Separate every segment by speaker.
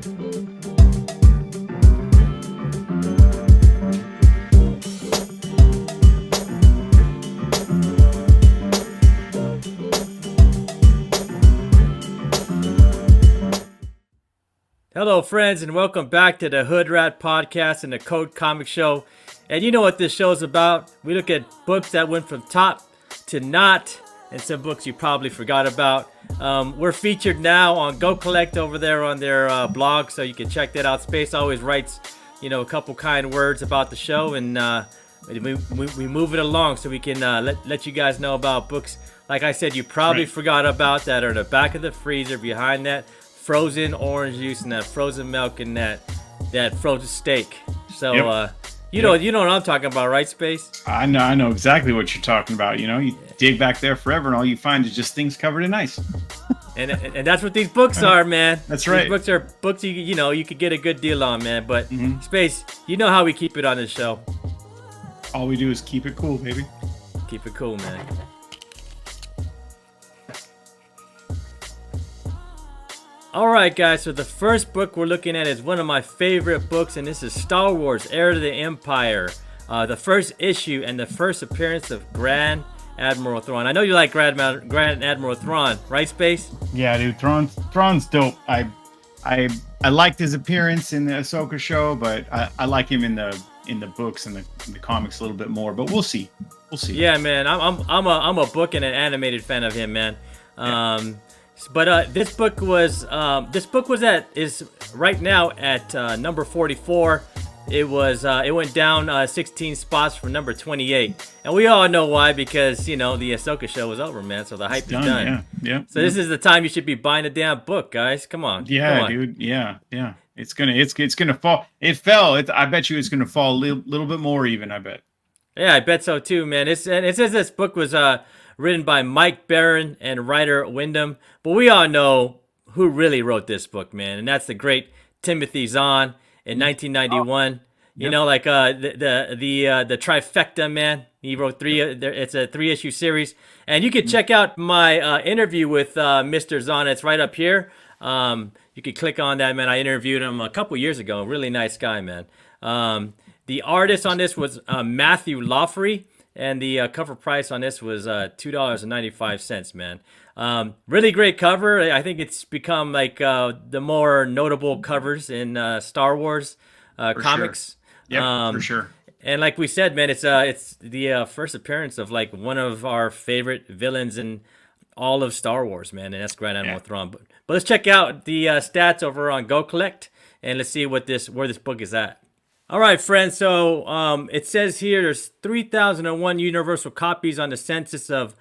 Speaker 1: Hello, friends, and welcome back to the Hood Rat Podcast and the Code Comic Show. And you know what this show is about. We look at books that went from top to not, and some books you probably forgot about. We're featured now on GoCollect over there on their blog, so you can check that out. Space always writes, a couple kind words about the show, and we move it along so we can let you guys know about books, like I said, you probably forgot about, that are in the back of the freezer behind that frozen orange juice and that frozen milk and that frozen steak. So you know what I'm talking about, right, Space?
Speaker 2: I know exactly what you're talking about. You dig back there forever and all you find is just things covered in ice.
Speaker 1: and that's what these books are, man.
Speaker 2: That's right.
Speaker 1: These books are books you could get a good deal on, man. But Space, you know how we keep it on this show.
Speaker 2: All we do is keep it cool, baby.
Speaker 1: Keep it cool, man. Alright guys, so the first book we're looking at is one of my favorite books, and this is Star Wars Heir to the Empire. The first issue and the first appearance of Grand Admiral Thrawn. I know you like Grand Admiral Thrawn, right, Space?
Speaker 2: Yeah, dude, Thrawn's dope. I liked his appearance in the Ahsoka show, but I like him in the books and the comics a little bit more, but we'll see.
Speaker 1: Yeah, man, I'm a book and an animated fan of him, man. But this book is right now at number 44. It went down 16 spots from number 28, and we all know why, because the Ahsoka show was over, man. So the hype is done.
Speaker 2: Yeah.
Speaker 1: So this is the time you should be buying a damn book, guys. Come on.
Speaker 2: Yeah,
Speaker 1: come on.
Speaker 2: dude. Yeah. It's gonna fall. It fell. I bet you it's gonna fall a little bit more even. I bet.
Speaker 1: Yeah, I bet so too, man. It says this book was written by Mike Barron and Ryder Wyndham. But we all know who really wrote this book, man. And that's the great Timothy Zahn in 1991. You know, like the trifecta, man. He wrote it's a 3-issue series. And you can check out my interview with Mr. Zahn. It's right up here. You can click on that, man. I interviewed him a couple years ago. Really nice guy, man. The artist on this was Matthew Lawfrey. And the cover price on this was $2.95, man. Really great cover. I think it's become like the more notable covers in Star Wars comics.
Speaker 2: Sure. Yeah, for sure.
Speaker 1: And like we said, man, it's the first appearance of like one of our favorite villains in all of Star Wars, man, and that's Grand Admiral Thrawn. But let's check out the stats over on GoCollect, and let's see where this book is at. All right, friends, so it says here there's 3,001 universal copies on the census of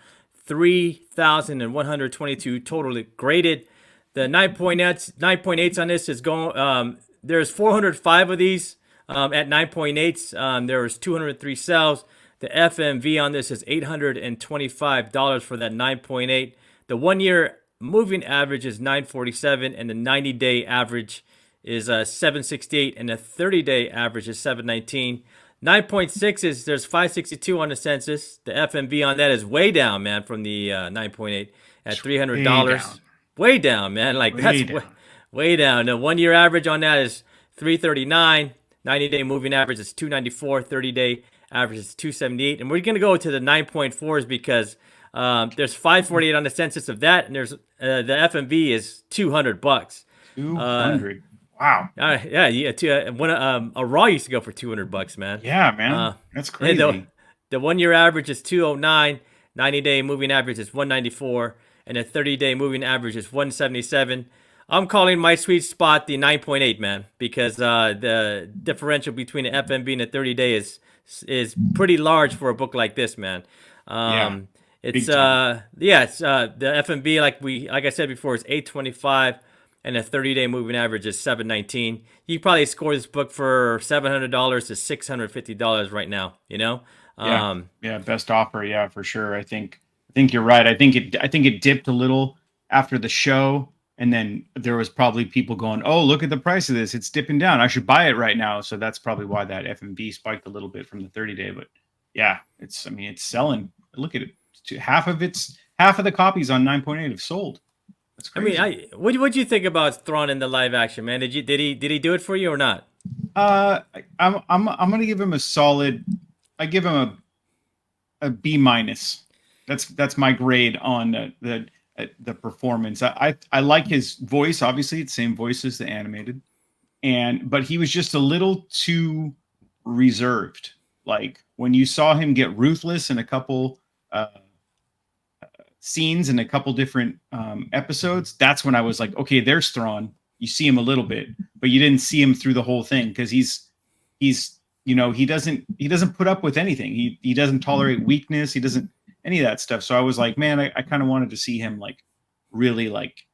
Speaker 1: 3,122 totally graded. The 9.8s on this is going, there's 405 of these at 9.8s. There was 203 sales. The FMV on this is $825 for that 9.8. The 1-year moving average is 947, and the 90-day average is 768, and the 30-day average is 719. 9.6 is there's 562 on the census. The FMV on that is way down, man, from the 9.8 at $300. Way down, man. Like that's way down. The 1-year average on that is 339. 90-day moving average is 294. 30-day average is 278. And we're gonna go to the 9.4s because there's 548 on the census of that, and there's the FMV is $200.
Speaker 2: 200. Wow.
Speaker 1: Yeah. A Raw used to go for $200, man.
Speaker 2: Yeah, man. That's crazy.
Speaker 1: The 1-year average is 209. 90-day moving average is 194, and the 30-day moving average is 177. I'm calling my sweet spot the 9.8, man, because the differential between the FMV and the 30-day is pretty large for a book like this, man. It's the FMV like I said before is 825. And a 30-day moving average is 719. You probably score this book for $700 to $650 right now.
Speaker 2: Best offer, yeah, for sure. I think you're right. I think it dipped a little after the show, and then there was probably people going, "Oh, look at the price of this! It's dipping down. I should buy it right now." So that's probably why that FMV spiked a little bit from the 30-day. But yeah, it's selling. Look at it. Half of the copies on 9.8 have sold. That's
Speaker 1: I mean,
Speaker 2: crazy.
Speaker 1: what'd you think about Thrawn in the live action, man? Did he do it for you or not?
Speaker 2: I'm gonna give him a solid. I give him a B minus. That's my grade on the performance. I like his voice. Obviously, it's the same voice as the animated, but he was just a little too reserved. Like when you saw him get ruthless in a couple uh, scenes in a couple different episodes, that's when I was like, okay, there's Thrawn. You see him a little bit, but you didn't see him through the whole thing because he's he doesn't put up with anything. He doesn't tolerate weakness. He doesn't any of that stuff. So I was like, man, I kind of wanted to see him like really like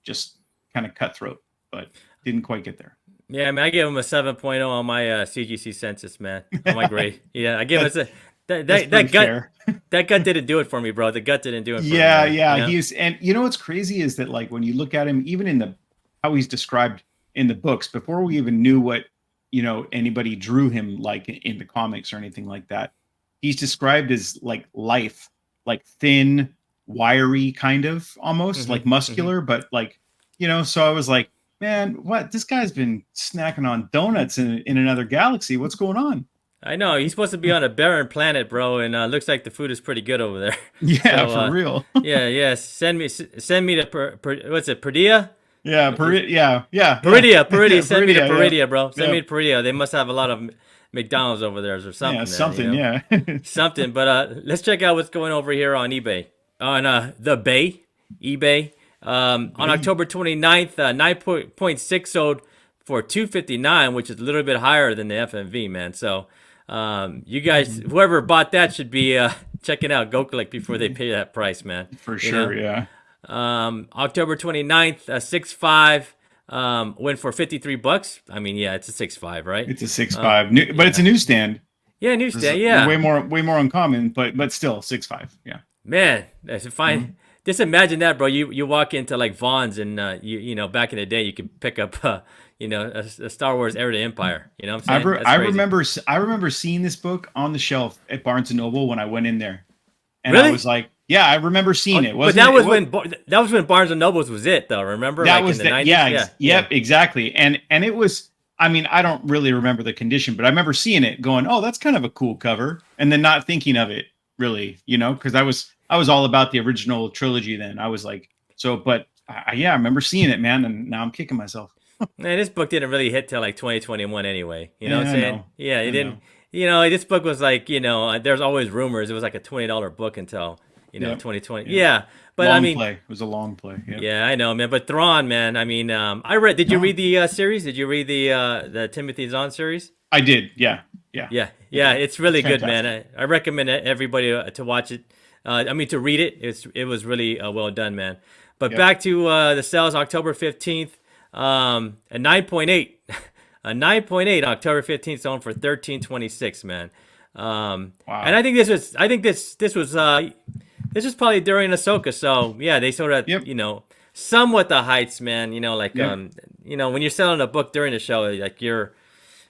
Speaker 2: just kind of cutthroat, but didn't quite get there.
Speaker 1: Yeah, I mean, I give him a 7.0 on my CGC census, man. On my grade. Yeah, I give him a
Speaker 2: That's pretty
Speaker 1: that gut.
Speaker 2: fair.
Speaker 1: That gut didn't do it for me, bro. The gut didn't do it for me,
Speaker 2: Yeah,
Speaker 1: man.
Speaker 2: yeah. He's and you know what's crazy is that like when you look at him, even in the how he's described in the books, before we even knew what anybody drew him like in the comics or anything like that, he's described as like life, like thin, wiry, kind of almost like muscular, but like So I was like, man, what? This guy's been snacking on donuts in another galaxy. What's going on?
Speaker 1: I know he's supposed to be on a barren planet, bro, and looks like the food is pretty good over there.
Speaker 2: Yeah,
Speaker 1: So,
Speaker 2: for real.
Speaker 1: yeah, yeah. Send me to what's it, Perdia?
Speaker 2: Yeah, yeah.
Speaker 1: Peridia. Send me to
Speaker 2: Peridia,
Speaker 1: Peridia, bro. Send
Speaker 2: yeah.
Speaker 1: me to Peridia. They must have a lot of McDonald's over there or something.
Speaker 2: Yeah, something,
Speaker 1: man,
Speaker 2: yeah.
Speaker 1: something. But let's check out what's going over here on eBay. On the Bay, eBay. On October 29th, 9.6 sold for 259, which is a little bit higher than the FMV, man. So you guys, whoever bought that should be checking out GoCollect before they pay that price, man.
Speaker 2: For sure, yeah.
Speaker 1: October 29th, 6.5 went for $53. I mean, yeah, it's a 6.5, right?
Speaker 2: It's a 6.5, but it's a newsstand.
Speaker 1: Yeah, newsstand, yeah.
Speaker 2: Way more uncommon, but still 6.5, yeah.
Speaker 1: Man, that's fine. Just imagine that, bro. You walk into like Vaughn's and back in the day you could pick up a Star Wars Heir to Empire. You know what I'm saying?
Speaker 2: I remember seeing this book on the shelf at Barnes and Noble when I went in there, and
Speaker 1: Really?
Speaker 2: I was like, yeah, I remember seeing it.
Speaker 1: But that was when Barnes and Nobles was it, though. Remember?
Speaker 2: That
Speaker 1: like
Speaker 2: was
Speaker 1: in the 90s?
Speaker 2: yeah,
Speaker 1: Yeah.
Speaker 2: exactly. And it was. I mean, I don't really remember the condition, but I remember seeing it, going, "Oh, that's kind of a cool cover," and then not thinking of it really, because I was all about the original trilogy then. I was like, but I remember seeing it, man, and now I'm kicking myself.
Speaker 1: Man, this book didn't really hit till like 2021 anyway. You know what I'm
Speaker 2: I
Speaker 1: saying?
Speaker 2: know.
Speaker 1: Yeah, it
Speaker 2: I
Speaker 1: didn't.
Speaker 2: know.
Speaker 1: This book was like, there's always rumors. It was like a $20 book until,
Speaker 2: Yep.
Speaker 1: 2020.
Speaker 2: Yep.
Speaker 1: Yeah, but
Speaker 2: Long
Speaker 1: I mean,
Speaker 2: play. It was a long play. Yep.
Speaker 1: yeah, I know, man. But Thrawn, man. I mean, I read. Did you read the series? Did you read the Timothy Zahn series?
Speaker 2: I did. Yeah.
Speaker 1: Yeah. It's really
Speaker 2: It's
Speaker 1: good,
Speaker 2: fantastic.
Speaker 1: man. I recommend everybody to watch it. To read it. It was really well done, man. But
Speaker 2: Yep.
Speaker 1: back to the sales, October 15th, a 9.8, a 9.8, October 15th, selling for 13.26, man.
Speaker 2: Wow.
Speaker 1: And I think this was probably during Ahsoka, so yeah, they sort of
Speaker 2: Yep.
Speaker 1: somewhat the heights, man. Like
Speaker 2: Yep.
Speaker 1: when you're selling a book during the show, like you're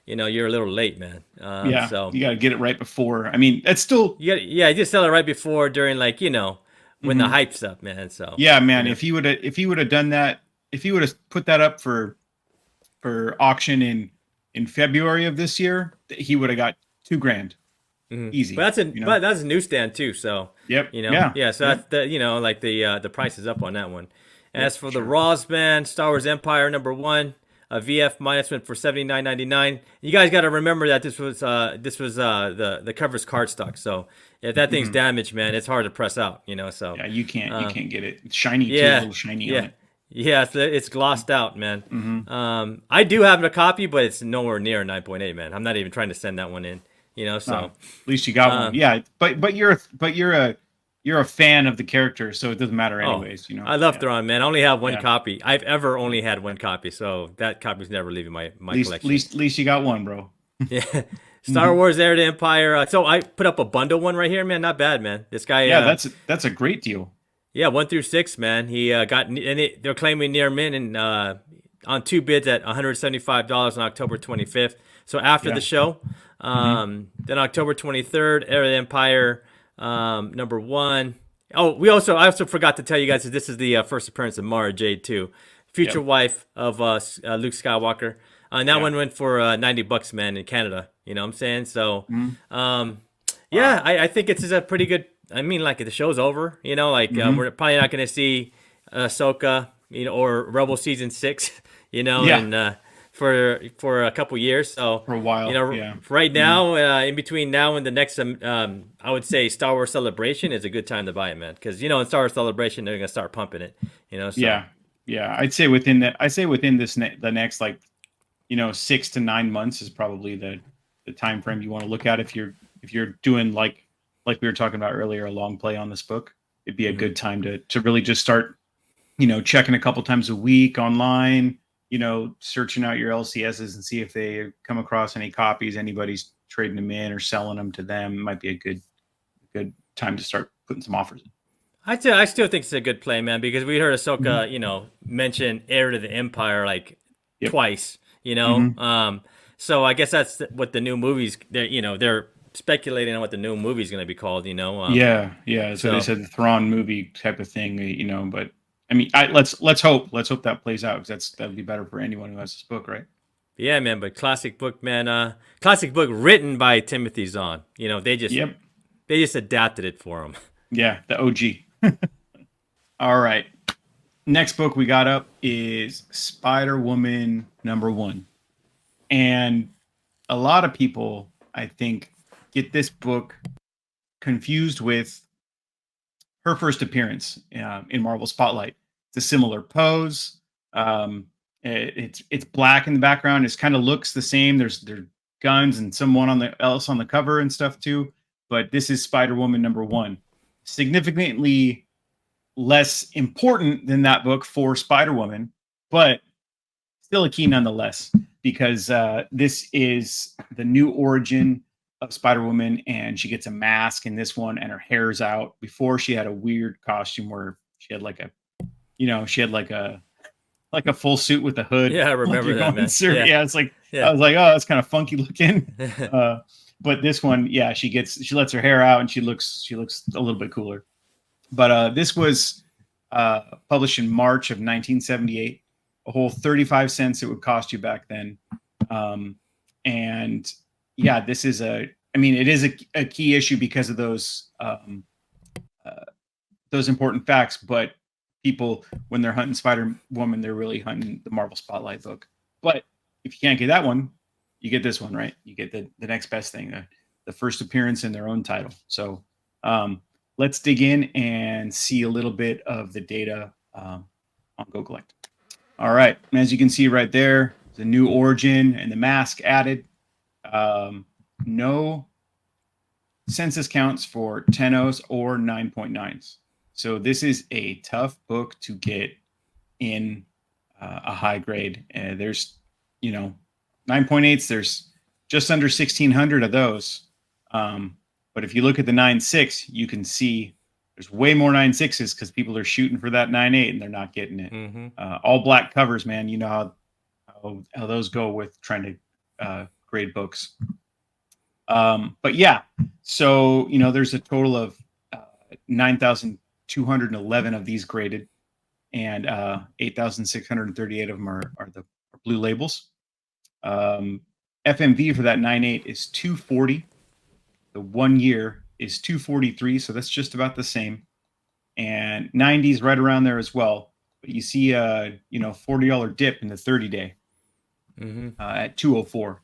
Speaker 1: a little late, man.
Speaker 2: Yeah.
Speaker 1: So
Speaker 2: You got to get it right before. I mean, it's still.
Speaker 1: you just sell it right before during like when the hype's up, man. So
Speaker 2: Yeah, man. If he would have done that, if he would have put that up for auction in February of this year, he would have got $2,000 easy.
Speaker 1: But that's a newsstand too, so
Speaker 2: Yep.
Speaker 1: yeah. So
Speaker 2: Yep.
Speaker 1: that's the price is up on that one. As for the Raws, man, Star Wars Empire #1, a VF minus went for $79.99. You guys got to remember that this was the cover's cardstock. So if that thing's damaged, man, it's hard to press out. So
Speaker 2: Yeah, you can't get it. It's shiny too, a
Speaker 1: yeah,
Speaker 2: little shiny
Speaker 1: yeah.
Speaker 2: on it.
Speaker 1: Yeah, it's glossed out, man. I do have a copy, but it's nowhere near 9.8, man. I'm not even trying to send that one in. So
Speaker 2: No, at least you got one. Yeah, but you're a fan of the character, so it doesn't matter anyways.
Speaker 1: I love Thrawn, man. I only have one
Speaker 2: Yeah.
Speaker 1: copy. I've ever only had one copy, so that copy's never leaving my collection.
Speaker 2: At least you got one, bro.
Speaker 1: Yeah. Star Wars Heir to Empire. So I put up a bundle one right here, man. Not bad, man. This guy.
Speaker 2: Yeah, that's a great deal.
Speaker 1: Yeah, 1 through 6, man. He got, and they're claiming near mint and on 2 bids at $175 on October 25th. So after the show, then October 23rd, Heir to Empire #1. Oh, I also forgot to tell you guys that this is the first appearance of Mara Jade too, future
Speaker 2: Yep.
Speaker 1: wife of Luke Skywalker. And that
Speaker 2: Yeah.
Speaker 1: one went for $90, man, in Canada. You know what I'm saying? So,
Speaker 2: Mhm.
Speaker 1: um,
Speaker 2: Wow.
Speaker 1: yeah, I think it's a pretty good. I mean, like the show's over. You know, like
Speaker 2: Hmm.
Speaker 1: we're probably not going to see Ahsoka, you know, or Rebel season 6. You know,
Speaker 2: Yeah.
Speaker 1: and for a couple years. So,
Speaker 2: For a
Speaker 1: you
Speaker 2: while.
Speaker 1: know,
Speaker 2: Yeah.
Speaker 1: right
Speaker 2: Hmm.
Speaker 1: now, in between now and the next, I would say Star Wars Celebration is a good time to buy it, man. Because you know, in Star Wars Celebration, they're gonna start pumping it. You know, so
Speaker 2: Yeah. Yeah. I'd say within that. I say within the next, like, 6 to 9 months is probably the time frame you want to look at if you're doing, like we were talking about earlier, a long play on this book. It'd be a
Speaker 1: hmm
Speaker 2: good time to really just start, checking a couple times a week online, searching out your LCSs and see if they come across any copies, anybody's trading them in or selling them to them. It might be a good time to start putting some offers in.
Speaker 1: I still think it's a good play, man, because we heard
Speaker 2: Hmm.
Speaker 1: Ahsoka, you know, mention heir to the Empire like
Speaker 2: Yep.
Speaker 1: twice. You know,
Speaker 2: Hmm.
Speaker 1: so I guess that's what the new movies. They're speculating on what the new movie's gonna be called. You know,
Speaker 2: Yeah, yeah. So they
Speaker 1: so
Speaker 2: said the Thrawn movie type of thing, but I mean, let's hope that plays out, because that'd be better for anyone who has this book, right?
Speaker 1: yeah, man. But classic book, man. Classic book written by Timothy Zahn. You know,
Speaker 2: Yep.
Speaker 1: they just adapted it for him.
Speaker 2: Yeah, the OG. All right. Next book we got up is Spider Woman #1, and a lot of people, I think, get this book confused with her first appearance in Marvel Spotlight. It's a similar pose. It's black in the background. It kind of looks the same. There's guns and someone else on the cover and stuff too. But this is Spider Woman #1, significantly less important than that book for Spider Woman, but still a key nonetheless, because this is the new origin of Spider Woman, and she gets a mask in this one, and her hair's out. Before, she had a weird costume where she had like she had like a full suit with a hood,
Speaker 1: Yeah, I
Speaker 2: like
Speaker 1: remember
Speaker 2: you're
Speaker 1: that,
Speaker 2: going
Speaker 1: man.
Speaker 2: through.
Speaker 1: Yeah,
Speaker 2: Yeah, it's like I
Speaker 1: yeah.
Speaker 2: was like, oh, that's kind of funky looking. Uh, but this one, yeah, she lets her hair out, and she looks a little bit cooler. But this was published in March of 1978. A whole 35 cents it would cost you back then. Um, and yeah, this is I mean, it is a key issue because of those important facts. But people, when they're hunting Spider Woman, they're really hunting the Marvel Spotlight book. But if you can't get that one, you get this one, right? You get the next best thing, the first appearance in their own title. So um, let's dig in and see a little bit of the data on GoCollect. All right, and as you can see right there, the new origin and the mask added. No census counts for 10.0s or 9.9s. So this is a tough book to get in a high grade. There's, 9.8s, there's just under 1,600 of those. But if you look at the 9.6, you can see there's way more 9.6s because people are shooting for that 9.8 and they're not getting it.
Speaker 1: hmm
Speaker 2: All black covers, man. You know how those go with trying to grade books. But yeah, so there's a total of 9,211 of these graded, and 8,638 of them are the blue labels. FMV for that 9.8 is 240. The 1 year is 243, so that's just about the same. And 90s right around there as well. But you see a $40 dip in the 30-day
Speaker 1: hmm
Speaker 2: at 204.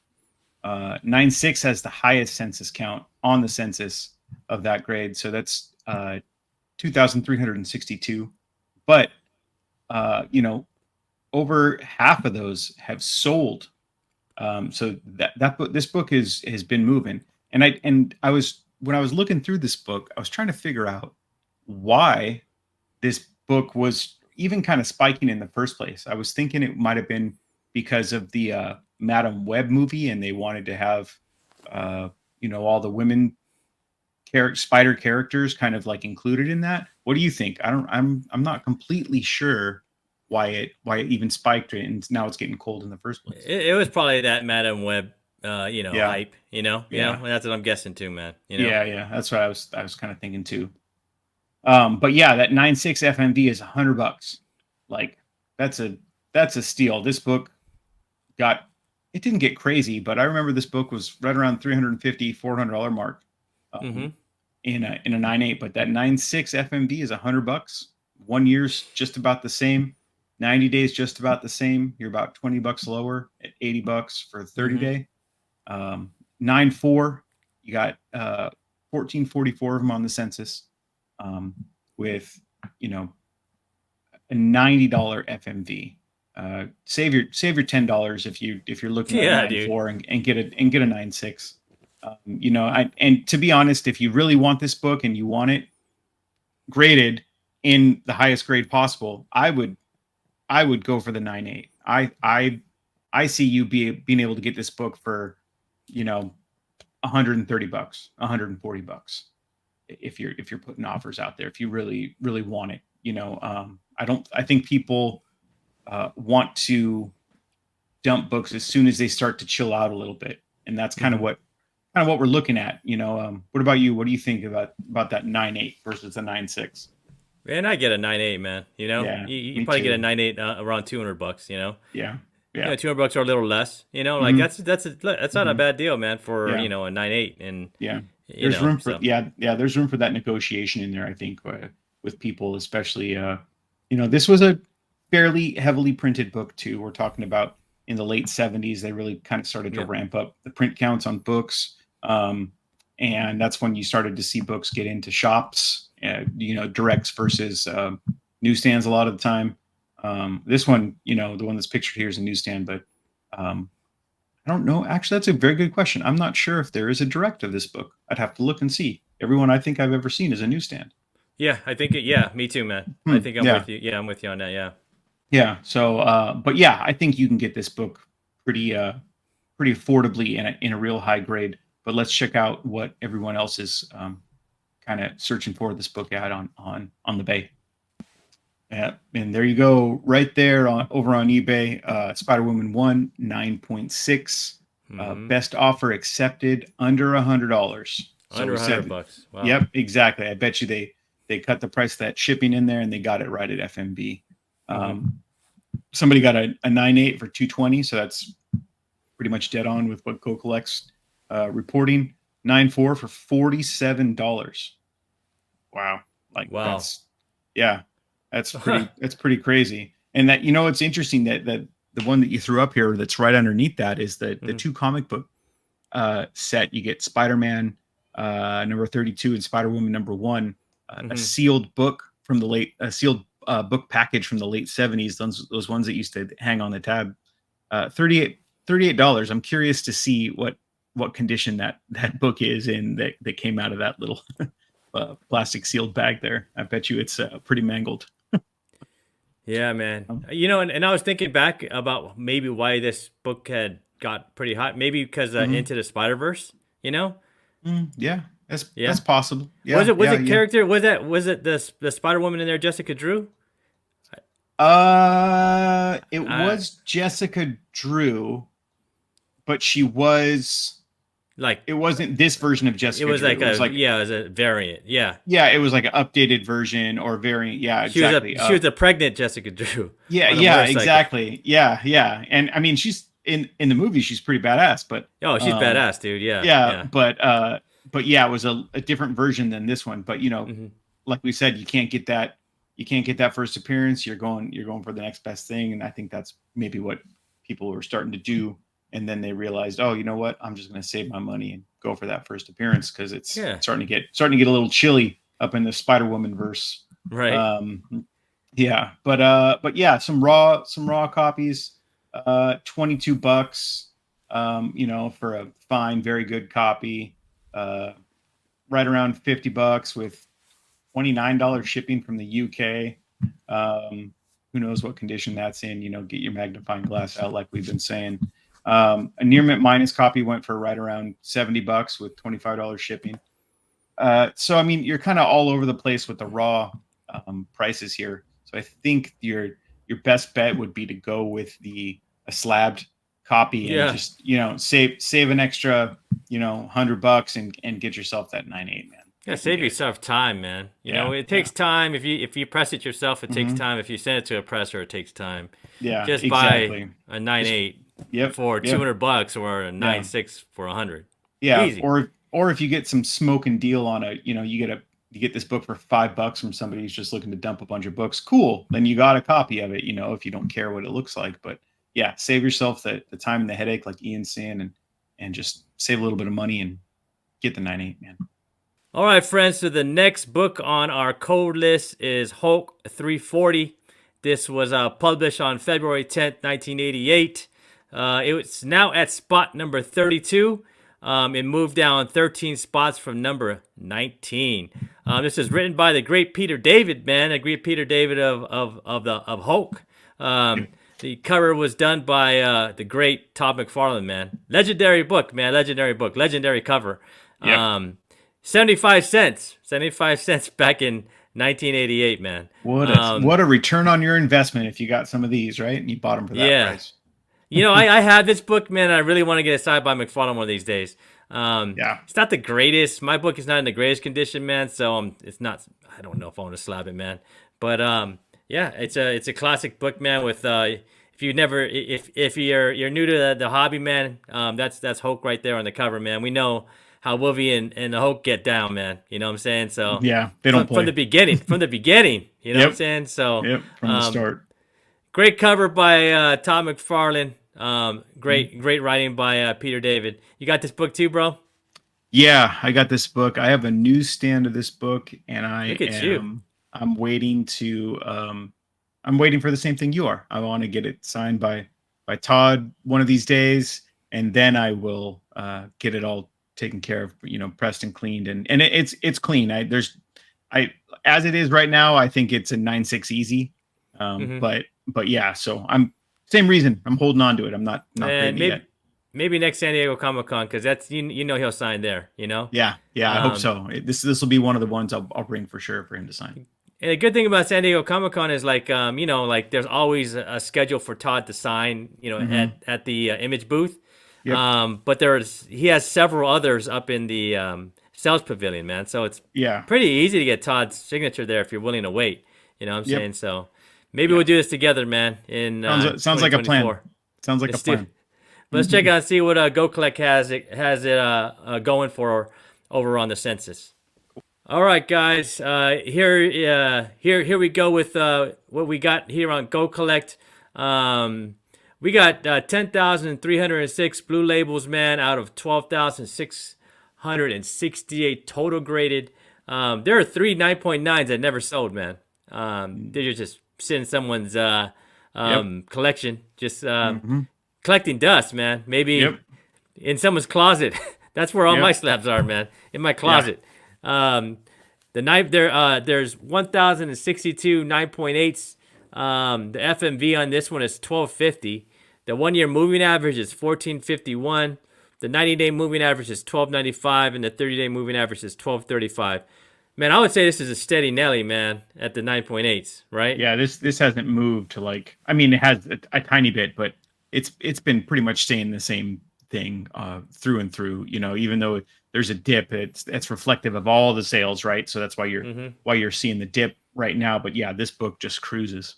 Speaker 2: 9.6 has the highest census count on the census of that grade, so that's 2,362. But over half of those have sold. So that book, this book has been moving, and I was when I was looking through this book, I was trying to figure out why this book was even kind of spiking in the first place. I was thinking it might have been because of the Madam Web movie, and they wanted to have all the women spider characters kind of like included in that. What do you think? I'm not completely sure why it even spiked it, and now it's getting cold in the first place.
Speaker 1: it was probably that Madam Web,
Speaker 2: Yeah,
Speaker 1: hype.
Speaker 2: yeah,
Speaker 1: That's what I'm guessing too, man.
Speaker 2: yeah. That's what I was kind of thinking too. But yeah, that 9.6 FMV is $100. Like that's a steal. This book got it didn't get crazy, but I remember this book was right around $350-$400 mark
Speaker 1: Mm-hmm.
Speaker 2: in a 9.8. But that 9.6 FMV is $100. 1 year's just about the same. 90 days just about the same. You're about $20 lower at $80 for a 30
Speaker 1: Mm-hmm.
Speaker 2: day. 9.4, you got 1444 of them on the census, with you know a $90 FMV. Save your $10 if you're looking at a
Speaker 1: Yeah,
Speaker 2: nine
Speaker 1: dude.
Speaker 2: four and get a 9.6. And to be honest, if you really want this book and you want it graded in the highest grade possible, I would go for the 9.8. I see you being able to get this book for, you know, $130, $140 if you're putting offers out there, if you really really want it. I think people want to dump books as soon as they start to chill out a little bit, and that's
Speaker 1: Mm-hmm.
Speaker 2: kind of what we're looking at. What about you? What do you think about that 9.8 versus the 9.6?
Speaker 1: Man, I get a 9.8, man.
Speaker 2: Yeah,
Speaker 1: You
Speaker 2: me
Speaker 1: probably get a
Speaker 2: too.
Speaker 1: 9.8 around $200.
Speaker 2: Yeah, yeah.
Speaker 1: $200 or a little less. Like
Speaker 2: Hmm.
Speaker 1: that's not a
Speaker 2: Hmm.
Speaker 1: bad deal, man, for
Speaker 2: Yeah,
Speaker 1: a 9.8, and
Speaker 2: yeah. There's room for
Speaker 1: so
Speaker 2: there's room for that negotiation in there, I think, with people, especially. This was a fairly heavily printed book too. We're talking about in the late 70s. They really kind of started to
Speaker 1: yeah.
Speaker 2: ramp up the print counts on books, and that's when you started to see books get into shops. Directs versus newsstands a lot of the time. This one, the one that's pictured here is a newsstand, but um, I don't know. Actually, that's a very good question. I'm not sure if there is a direct of this book. I'd have to look and see. Everyone I think I've ever seen is a newsstand.
Speaker 1: Yeah, I think yeah, me too, man. I
Speaker 2: Hmm.
Speaker 1: think I'm
Speaker 2: Yeah.
Speaker 1: with you. Yeah, I'm with you on that. Yeah.
Speaker 2: Yeah. So, but yeah, I think you can get this book pretty, pretty affordably in a real high grade. But let's check out what everyone else is kind of searching for this book at on the Bay. Yeah, and there you go, right there over on eBay. Spider Woman 1, 9.6.
Speaker 1: Mm-hmm.
Speaker 2: Best offer accepted, under $100. So
Speaker 1: Under
Speaker 2: we said,
Speaker 1: $100. Wow.
Speaker 2: yep, exactly. I bet you they cut the price of that shipping in there and they got it right at FMB.
Speaker 1: Mm-hmm.
Speaker 2: Somebody got a 9.8 for 220, so that's pretty much dead on with what GoCollect's reporting. 9.4 for $47. Wow, like
Speaker 1: Wow.
Speaker 2: yeah, that's pretty crazy. And that it's interesting that the one that you threw up here that's right underneath that is the
Speaker 1: Mm-hmm.
Speaker 2: two comic book set. You get Spider-Man number 32 and Spider-Woman number 1, a
Speaker 1: Mm-hmm.
Speaker 2: sealed book from the late a sealed book package from the late 70s. Those ones that used to hang on the tab. 38 dollars. I'm curious to see what condition that book is in that came out of that little plastic sealed bag there. I bet you it's pretty mangled.
Speaker 1: Yeah, man.
Speaker 2: Um,
Speaker 1: And I was thinking back about maybe why this book had got pretty hot. Maybe because
Speaker 2: mhm.
Speaker 1: Into the Spider Verse. You know?
Speaker 2: Yeah, that's
Speaker 1: Yeah.
Speaker 2: possible.
Speaker 1: Was
Speaker 2: Yeah,
Speaker 1: it was
Speaker 2: yeah,
Speaker 1: it
Speaker 2: yeah.
Speaker 1: character? Was it the Spider Woman in there, Jessica Drew?
Speaker 2: It
Speaker 1: Uh,
Speaker 2: was Jessica Drew, but she was.
Speaker 1: like
Speaker 2: It wasn't this version of
Speaker 1: it
Speaker 2: Jessica
Speaker 1: was
Speaker 2: Drew.
Speaker 1: like
Speaker 2: It was like,
Speaker 1: it was a variant. Yeah.
Speaker 2: yeah, it was like an updated version or variant. Yeah, exactly.
Speaker 1: She was a pregnant Jessica Drew
Speaker 2: Yeah,
Speaker 1: on a
Speaker 2: yeah,
Speaker 1: motorcycle.
Speaker 2: exactly. Yeah, yeah. And I mean, she's in the movie, she's pretty badass, but
Speaker 1: Oh, she's
Speaker 2: um,
Speaker 1: badass, dude. Yeah,
Speaker 2: yeah,
Speaker 1: yeah.
Speaker 2: but yeah, it was a different version than this one. But
Speaker 1: Hmm.
Speaker 2: like we said, you can't get that first appearance. You're going for the next best thing, and I think that's maybe what people were starting to do. And then they realized, oh, you know what? I'm just going to save my money and go for that first appearance because it's
Speaker 1: Yeah.
Speaker 2: starting to get a little chilly up in the Spider Woman verse.
Speaker 1: Right.
Speaker 2: Um, yeah, but yeah, some raw copies, $22, for a fine, very good copy, uh, right around $50 with $29 shipping from the UK. Who knows what condition that's in? Get your magnifying glass out, like we've been saying. A near mint minus copy went for right around $70 with $25 shipping. So I mean, you're kind of all over the place with the raw prices here. So I think your best bet would be to go with a slabbed copy and
Speaker 1: Yeah.
Speaker 2: just save an extra $100 and get yourself that 9.8, man.
Speaker 1: Yeah,
Speaker 2: you can
Speaker 1: save
Speaker 2: get.
Speaker 1: yourself time, man. You know,
Speaker 2: Yeah,
Speaker 1: it
Speaker 2: yeah.
Speaker 1: takes time. If you press it yourself, it takes
Speaker 2: Hmm.
Speaker 1: time. If you send it to a presser, it takes time.
Speaker 2: Yeah,
Speaker 1: Just buy
Speaker 2: exactly.
Speaker 1: a nine
Speaker 2: Just
Speaker 1: eight
Speaker 2: yep,
Speaker 1: for
Speaker 2: yep,
Speaker 1: $200 or a
Speaker 2: yeah.
Speaker 1: 9.6 for 100.
Speaker 2: Yeah,
Speaker 1: Easy.
Speaker 2: or if you get some smoking deal on a, you get this book for $5 from somebody who's just looking to dump a bunch of books. Cool. Then you got a copy of it, if you don't care what it looks like. But yeah, save yourself the time and the headache, like Ian's saying, and just save a little bit of money and get the 9.8, man.
Speaker 1: All right, friends. So the next book on our code list is Hulk 340. This was published on February 10th, 1988. It was now at spot number 32. It moved down 13 spots from number 19. This is written by the great Peter David, man, the great Peter David of Hulk.
Speaker 2: Yep.
Speaker 1: The cover was done by the great Todd McFarlane, man. Legendary book, man. Legendary book. Legendary cover.
Speaker 2: Yep.
Speaker 1: 75 cents. 75 cents back in 1988, man.
Speaker 2: What a return on your investment if you got some of these, right? And you bought them for that
Speaker 1: Yeah.
Speaker 2: price.
Speaker 1: You know, I have this book, man. I really want to get it signed by McFarlane one of these days.
Speaker 2: Yeah.
Speaker 1: It's not the greatest. My book is not in the greatest condition, man. So it's not. I don't know if I want to slab it, man. But yeah, it's a classic book, man. With if you never if you're new to the hobby, man, that's Hulk right there on the cover, man. We know how Wolvie and the Hulk get down, man. You know what I'm saying? So
Speaker 2: Yeah, they don't play.
Speaker 1: From the beginning. You know what I'm saying? So
Speaker 2: Yep, from the start.
Speaker 1: great cover by Todd McFarlane. Great writing by Peter David. You got this book too, bro?
Speaker 2: Yeah, I got this book. I have a newsstand of this book, and
Speaker 1: Look at you.
Speaker 2: I'm waiting to I'm waiting for the same thing you are. I want to get it signed by Todd one of these days, and then I will get it all taken care of, pressed and cleaned, and it's clean. I as it is right now, I think it's a 9.6 easy. But yeah, so I'm same reason I'm holding on to it. I'm not
Speaker 1: And
Speaker 2: ready yet.
Speaker 1: maybe next San Diego Comic-Con, because that's you know he'll sign there. You know.
Speaker 2: Yeah, I hope so. This will be one of the ones I'll bring for sure for him to sign.
Speaker 1: And the good thing about San Diego Comic-Con is like like there's always a schedule for Todd to sign. At the Image booth.
Speaker 2: Yep.
Speaker 1: But he has several others up in the sales pavilion, man. So it's pretty easy to get Todd's signature there if you're willing to wait. You know what I'm saying? So maybe we'll do this together, man. In
Speaker 2: sounds like a plan. Sounds like a plan.
Speaker 1: Let's check out and see what GoCollect has it going for over on the census. All right, guys. Here we go with what we got here on GoCollect. We got 10,306 blue labels, man, out of 12,668 total graded. There are 3 9.9s that never sold, man. They're just sitting in someone's collection, just collecting dust, man. Maybe in someone's closet. That's where all my slabs are, man. In my closet. The knife there's 1,062 9.8s. The FMV on this one is 1250. The 1 year moving average is 1451. The 90-day moving average is 1295, and the 30-day moving average is 1235. Man, I would say this is a steady Nelly, man, at the 9.8s, right?
Speaker 2: Yeah, this hasn't moved to it has a tiny bit, but it's been pretty much staying the same thing through and through. Even though there's a dip, it's reflective of all the sales, right? So that's why you're seeing the dip right now. But yeah, this book just cruises.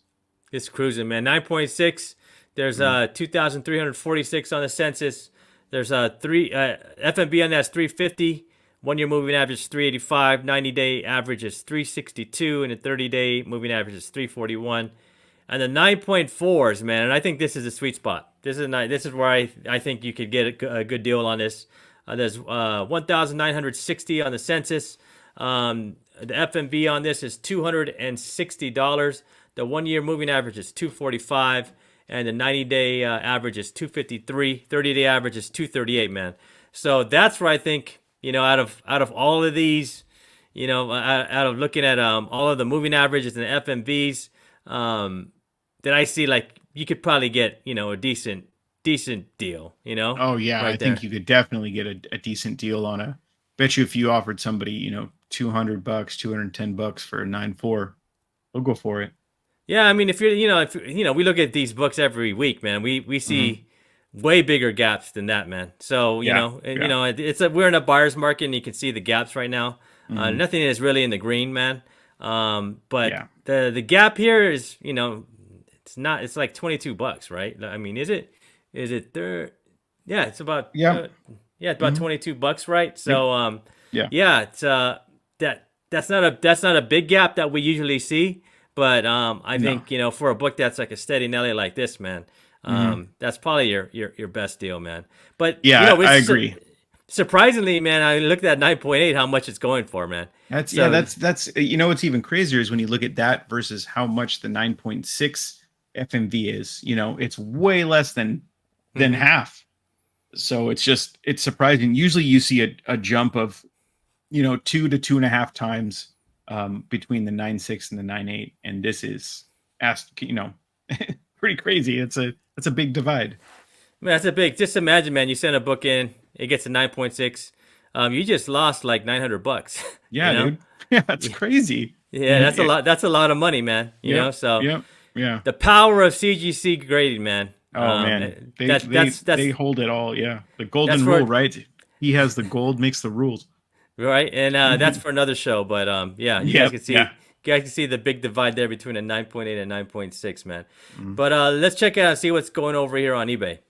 Speaker 1: It's cruising, man. 9.6. There's 2,346 on the census. There's FMB on that's 350. 1 year moving average is 385. 90-day average is 362, and the 30-day moving average is 341. And the 9.4s, man, and I think this is a sweet spot. This is where I think you could get a good deal on this. There's 1,960 on the census. The FMV on this is $260. The 1 year moving average is 245, and the 90-day average is 253. 30-day average is 238, man. So that's where I think, out of all of these, out of looking at all of the moving averages and the FMVs, that I see like you could probably get, a decent deal,
Speaker 2: Oh yeah,
Speaker 1: right
Speaker 2: I think you could definitely get a decent deal on bet you if you offered somebody, $200, $210 for a 9.4, they'll go for it.
Speaker 1: Yeah, I mean, if we look at these books every week, man, we see way bigger gaps than that, man. So, we're in a buyer's market and you can see the gaps right now. Nothing is really in the green, man. But
Speaker 2: Yeah.
Speaker 1: the gap here is, it's not. It's like $22, right? I mean, is it? Is it there? Yeah, it's about
Speaker 2: Yeah.
Speaker 1: yeah, it's about $22, right?
Speaker 2: Yep.
Speaker 1: So
Speaker 2: Yeah.
Speaker 1: yeah, it's that's not a big gap that we usually see, but I
Speaker 2: No.
Speaker 1: think for a book that's like a steady Nelly like this, man, that's probably your best deal, man. But
Speaker 2: Yeah, I
Speaker 1: it's
Speaker 2: agree.
Speaker 1: surprisingly, man, I looked at 9.8, how much it's going for, man. So
Speaker 2: That's what's even crazier is when you look at that versus how much the 9.6 FMV is. It's way less than
Speaker 1: mhm.
Speaker 2: half. So it's surprising. Usually you see a jump of 2 to 2.5 times between the 9.6 and the 9.8, and this is pretty crazy. It's a big divide.
Speaker 1: Man, that's a big. Just imagine, man. You send a book in, it gets a 9.6. You just lost like $900.
Speaker 2: Yeah, dude. Yeah, it's
Speaker 1: Yeah,
Speaker 2: crazy.
Speaker 1: yeah, that's a lot. That's a lot of money, man.
Speaker 2: Yep,
Speaker 1: So
Speaker 2: yep, yeah.
Speaker 1: the power of CGC grading, man.
Speaker 2: Oh man, they
Speaker 1: That
Speaker 2: they
Speaker 1: that's
Speaker 2: they hold it all. Yeah, the
Speaker 1: that's
Speaker 2: golden rule,
Speaker 1: for
Speaker 2: right? He has the gold, makes the rules.
Speaker 1: right, and that's for another show. But yeah,
Speaker 2: Yep, yeah.
Speaker 1: you guys can see the big divide there between a 9.8 and 9.6, man.
Speaker 2: Mm.
Speaker 1: But let's check it out and see what's going over here on eBay.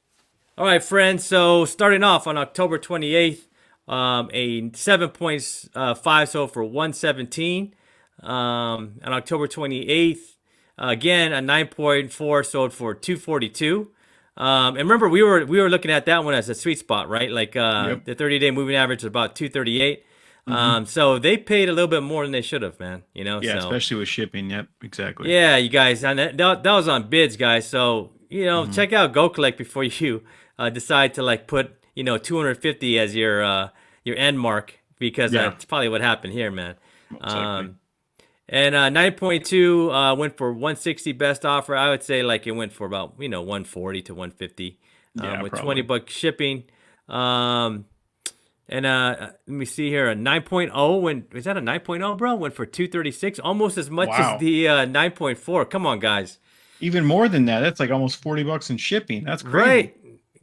Speaker 1: All right, friends. So starting off on October 28th, a 7.5 sold for 117. On October 28th, again a 9.4 sold for 242. And remember, we were looking at that one as a sweet spot, right? Like
Speaker 2: Yep.
Speaker 1: the 30-day moving average is about 238.
Speaker 2: Hmm.
Speaker 1: So they paid a little bit more than they should have, man.
Speaker 2: Yeah,
Speaker 1: So
Speaker 2: especially with shipping. Yep, exactly.
Speaker 1: yeah, you guys, and that was on bids, guys. So
Speaker 2: Hmm.
Speaker 1: check out GoCollect before you decide to like put 250 as your end mark, because
Speaker 2: Yeah,
Speaker 1: that's probably what happened here, man.
Speaker 2: most likely.
Speaker 1: Um, and 9.2 went for 160 best offer. I would say like it went for about 140 to 150
Speaker 2: Yeah,
Speaker 1: with
Speaker 2: probably.
Speaker 1: $20 shipping. Um, and let me see here, a 9.0 went. Is that a 9.0, bro? Went for 236, almost as much as
Speaker 2: Wow.
Speaker 1: the 9.4. Come on, guys.
Speaker 2: Even more than that. That's like almost $40 in shipping. That's crazy.
Speaker 1: Right,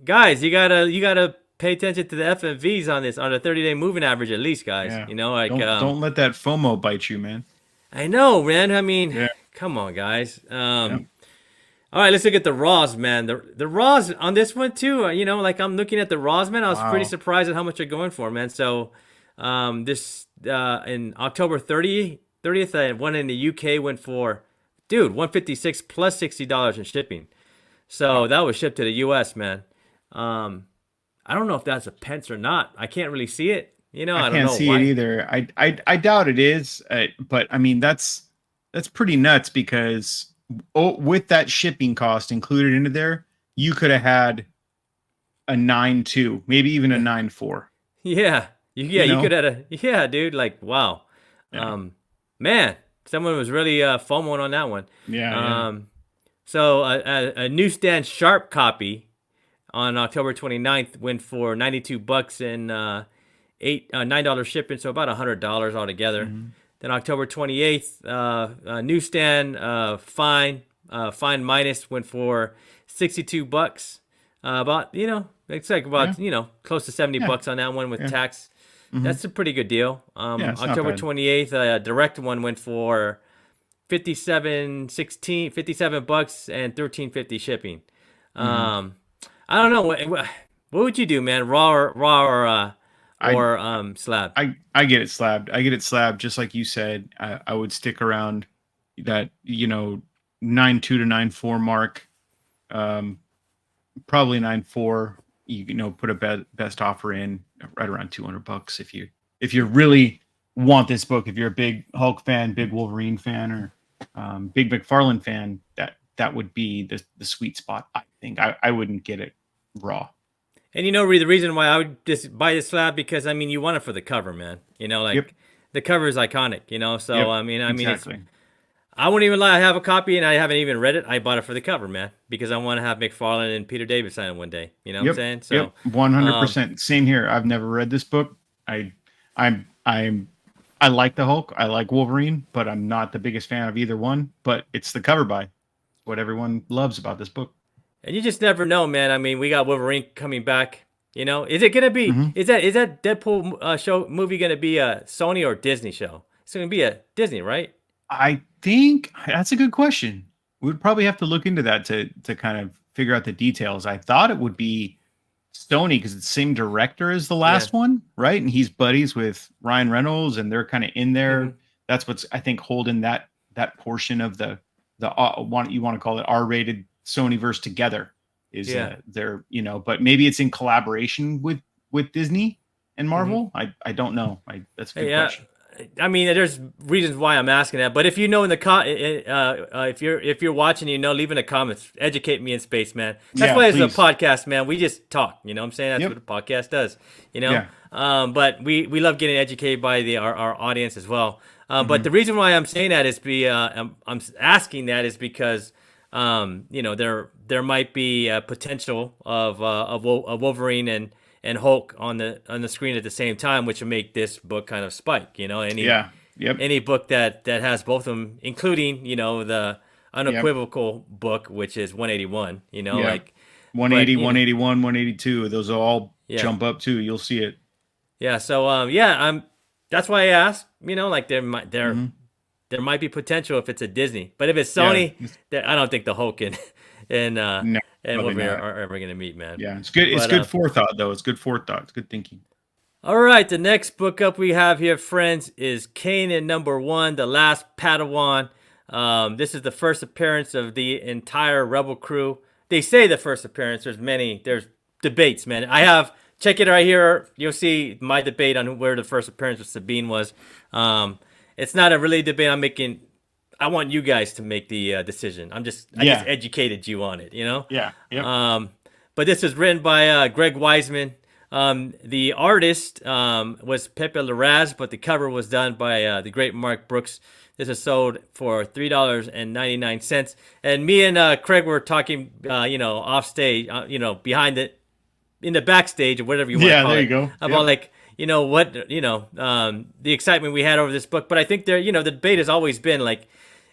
Speaker 1: guys, you gotta pay attention to the FMVs on this, on the 30-day moving average at least, guys.
Speaker 2: Yeah.
Speaker 1: Like
Speaker 2: Don't let that FOMO bite you, man.
Speaker 1: I know, man. I mean,
Speaker 2: Yeah.
Speaker 1: come on, guys.
Speaker 2: Yeah.
Speaker 1: All right, let's look at the raws, man. The raws on this one too. Like I'm looking at the raws, man. I was pretty
Speaker 2: Wow.
Speaker 1: surprised at how much they're going for, man. So, this in October 30th, one in the UK went for, dude, 156 plus $60 in shipping. So
Speaker 2: Wow.
Speaker 1: that was shipped to the US, man. I don't know if that's a pence or not. I can't really see it.
Speaker 2: I
Speaker 1: I don't
Speaker 2: can't
Speaker 1: know
Speaker 2: see it
Speaker 1: why.
Speaker 2: either. I doubt it is, but I mean that's pretty nuts because with that shipping cost included into there, you could have had a 9.2, maybe even a 9.4.
Speaker 1: Yeah,
Speaker 2: You
Speaker 1: you
Speaker 2: know?
Speaker 1: could have yeah, dude. Like wow,
Speaker 2: Yeah,
Speaker 1: man, someone was really FOMOing on that one.
Speaker 2: yeah, yeah.
Speaker 1: Um, so a newsstand sharp copy on October 29th went for $92 and $9 shipping, so about $100 altogether.
Speaker 2: Hmm.
Speaker 1: Then October 28th, newsstand fine minus went for $62. About it's like
Speaker 2: Yeah,
Speaker 1: about close to 70
Speaker 2: yeah,
Speaker 1: bucks on that one with
Speaker 2: yeah.
Speaker 1: tax.
Speaker 2: Hmm.
Speaker 1: That's a pretty good deal.
Speaker 2: Yeah, it's not
Speaker 1: October
Speaker 2: bad.
Speaker 1: 28th, direct one went for 57 bucks and 13.50 shipping.
Speaker 2: Hmm.
Speaker 1: Um, I don't know what would you do, man?
Speaker 2: I
Speaker 1: Or slab?
Speaker 2: I get it slabbed. I get it slabbed. Just like you said, I would stick around that 9.2 to 9.4 mark. Um, Probably 9.4. Put a best offer in right around $200 if you really want this book. If you're a big Hulk fan, big Wolverine fan, or big McFarlane fan, that would be the sweet spot. I think I wouldn't get it raw.
Speaker 1: And the reason why I would just buy this slab, because I mean you want it for the cover, man.
Speaker 2: Yep,
Speaker 1: Like the cover is iconic. So
Speaker 2: yep,
Speaker 1: I mean it's.
Speaker 2: exactly.
Speaker 1: I wouldn't even lie. I have a copy and I haven't even read it. I bought it for the cover, man, because I want to have McFarlane and Peter David sign it one day. You know what I'm
Speaker 2: Yep,
Speaker 1: saying?
Speaker 2: yep,
Speaker 1: So, um,
Speaker 2: 100%. Same here. I've never read this book. I I'm I like the Hulk. I like Wolverine, but I'm not the biggest fan of either one. But it's the cover by what everyone loves about this book.
Speaker 1: and you just never know, man. I mean, we got Wolverine coming back. You know, is it gonna be?
Speaker 2: Hmm.
Speaker 1: Is that Deadpool show movie gonna be a Sony or Disney show? It's gonna be a Disney, right?
Speaker 2: I think that's a good question. We'd probably have to look into that to kind of figure out the details. I thought it would be Stoney because it's the same director as the
Speaker 1: Yeah.
Speaker 2: last one, right? And he's buddies with Ryan Reynolds, and they're kind of in
Speaker 1: Hmm.
Speaker 2: there. That's what's I think holding that portion of the one you want to call it R-rated Sonyverse together is
Speaker 1: Yeah.
Speaker 2: they're but maybe it's in collaboration with Disney and
Speaker 1: Hmm.
Speaker 2: Marvel. I don't know. That's a good
Speaker 1: Yeah.
Speaker 2: question.
Speaker 1: I mean, there's reasons why I'm asking that, but if you know in the if you're watching, leave in the comments. Educate me in space, man. That's
Speaker 2: Yeah,
Speaker 1: why it's a
Speaker 2: please.
Speaker 1: podcast, man. We just talk. You know what I'm saying? That's what
Speaker 2: Yep.
Speaker 1: a podcast does. You know.
Speaker 2: Yeah.
Speaker 1: But we love getting educated by our audience as well. But the
Speaker 2: Hmm.
Speaker 1: reason why I'm saying that is I'm asking that is because there might be a potential of Wolverine and Hulk on the screen at the same time, which will make this book kind of spike.
Speaker 2: Yeah. Yep.
Speaker 1: Any book that has both of them, including the
Speaker 2: Yep.
Speaker 1: unequivocal book, which is 181.
Speaker 2: Yeah.
Speaker 1: But
Speaker 2: 180, 181, 182. Those will all
Speaker 1: yeah,
Speaker 2: jump up too. You'll see it.
Speaker 1: yeah. So yeah, that's why I asked. Like
Speaker 2: Hmm.
Speaker 1: there might be potential if it's a Disney, but if it's
Speaker 2: Yeah.
Speaker 1: Sony, I don't think the Hulk and
Speaker 2: No, probably
Speaker 1: Wolverine
Speaker 2: not.
Speaker 1: are ever gonna meet, man.
Speaker 2: Yeah. It's good. It's
Speaker 1: But
Speaker 2: good forethought though. It's good forethought. It's good thinking.
Speaker 1: all right, the next book up we have here, friends, is Kanan #1, The Last Padawan. This is the first appearance of the entire Rebel crew. They say the first appearance. There's debates, man. Check it right here. You'll see my debate on where the first appearance of Sabine was. It's not a really debate I'm making. I want you guys to make the decision. I just
Speaker 2: Yeah.
Speaker 1: educated you on it,
Speaker 2: Yeah. Yep.
Speaker 1: But this is written by Greg Weisman. The artist was Pepe Larraz, but the cover was done by the great Mark Brooks. This is sold for $3.99. And me and Craig were talking, off stage, behind it, in the backstage or whatever you want to
Speaker 2: Yeah.
Speaker 1: call
Speaker 2: There you
Speaker 1: it,
Speaker 2: go.
Speaker 1: about
Speaker 2: Yep.
Speaker 1: like, the excitement we had over this book. But I think the debate has always been like,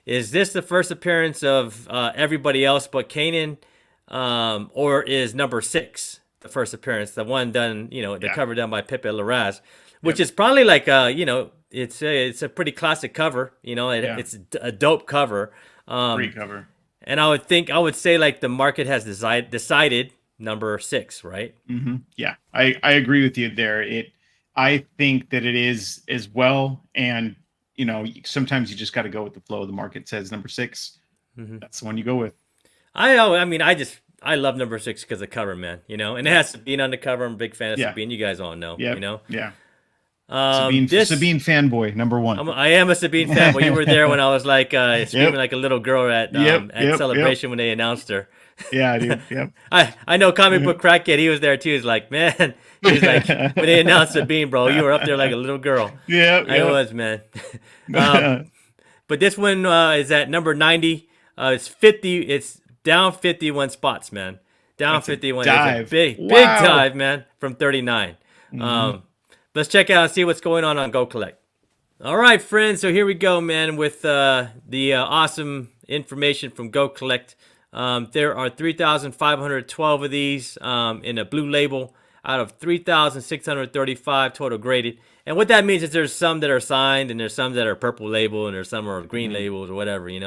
Speaker 1: is this the first appearance of everybody else but Kanan, or is #6 the first appearance, the one done, the
Speaker 2: Yeah.
Speaker 1: cover done by Pepe Larraz, which
Speaker 2: Yep.
Speaker 1: is probably like it's a pretty classic cover.
Speaker 2: Yeah.
Speaker 1: It's a dope cover.
Speaker 2: Great cover.
Speaker 1: And I would say like the market has decided #6, right?
Speaker 2: Yeah. I agree with you there. I think that it is as well. And sometimes you just got to go with the flow. The market says #6.
Speaker 1: Hmm.
Speaker 2: That's the one you go with.
Speaker 1: I mean, I love #6 because of cover, man. And it has Sabine on the cover. I'm a big fan of
Speaker 2: Yeah.
Speaker 1: Sabine. You guys all know.
Speaker 2: Yep. Yeah.
Speaker 1: This
Speaker 2: Sabine fanboy #1.
Speaker 1: I am a Sabine fan. But you were there when I was like screaming
Speaker 2: Yep.
Speaker 1: like a little girl at
Speaker 2: Yep. Yep.
Speaker 1: Celebration when they announced her.
Speaker 2: Yeah, dude. Yep.
Speaker 1: I know comic book crackhead. He was there too. He's like, man. He's like, when they announced Sabine, bro, you were up there like a little girl.
Speaker 2: Yep.
Speaker 1: I was, man. But this one is at number 90. It's 50. It's down 51 spots, man. Down
Speaker 2: That's a
Speaker 1: 51.
Speaker 2: dive.
Speaker 1: It's a big
Speaker 2: Wow.
Speaker 1: dive, man, from 39. Let's check out and see what's going on GoCollect. All right, friends. So here we go, man, with the awesome information from GoCollect. There are 3,512 of these in a blue label out of 3,635 total graded. And what that means is there's some that are signed and there's some that are purple label and there's some are green labels or whatever,
Speaker 2: Yeah.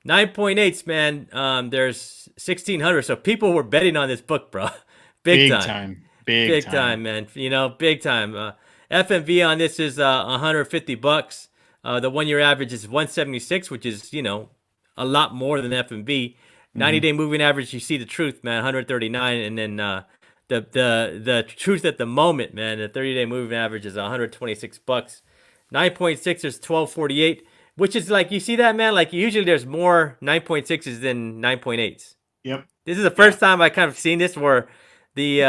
Speaker 1: 9.8s, man. There's 1,600. So people were betting on this book, bro.
Speaker 2: Big time.
Speaker 1: Big time, man. Big time. FMV on this is $150. The 1 year average is 176, which is, a lot more than FMV. 90-day moving average, you see the truth, man, 139. And then the truth at the moment, man, the 30-day moving average is $126. 9.6 is 1248, which is like, you see that, man? Like usually there's more 9.6s than 9.8s.
Speaker 2: Yep.
Speaker 1: This is the first time I kind of seen this where the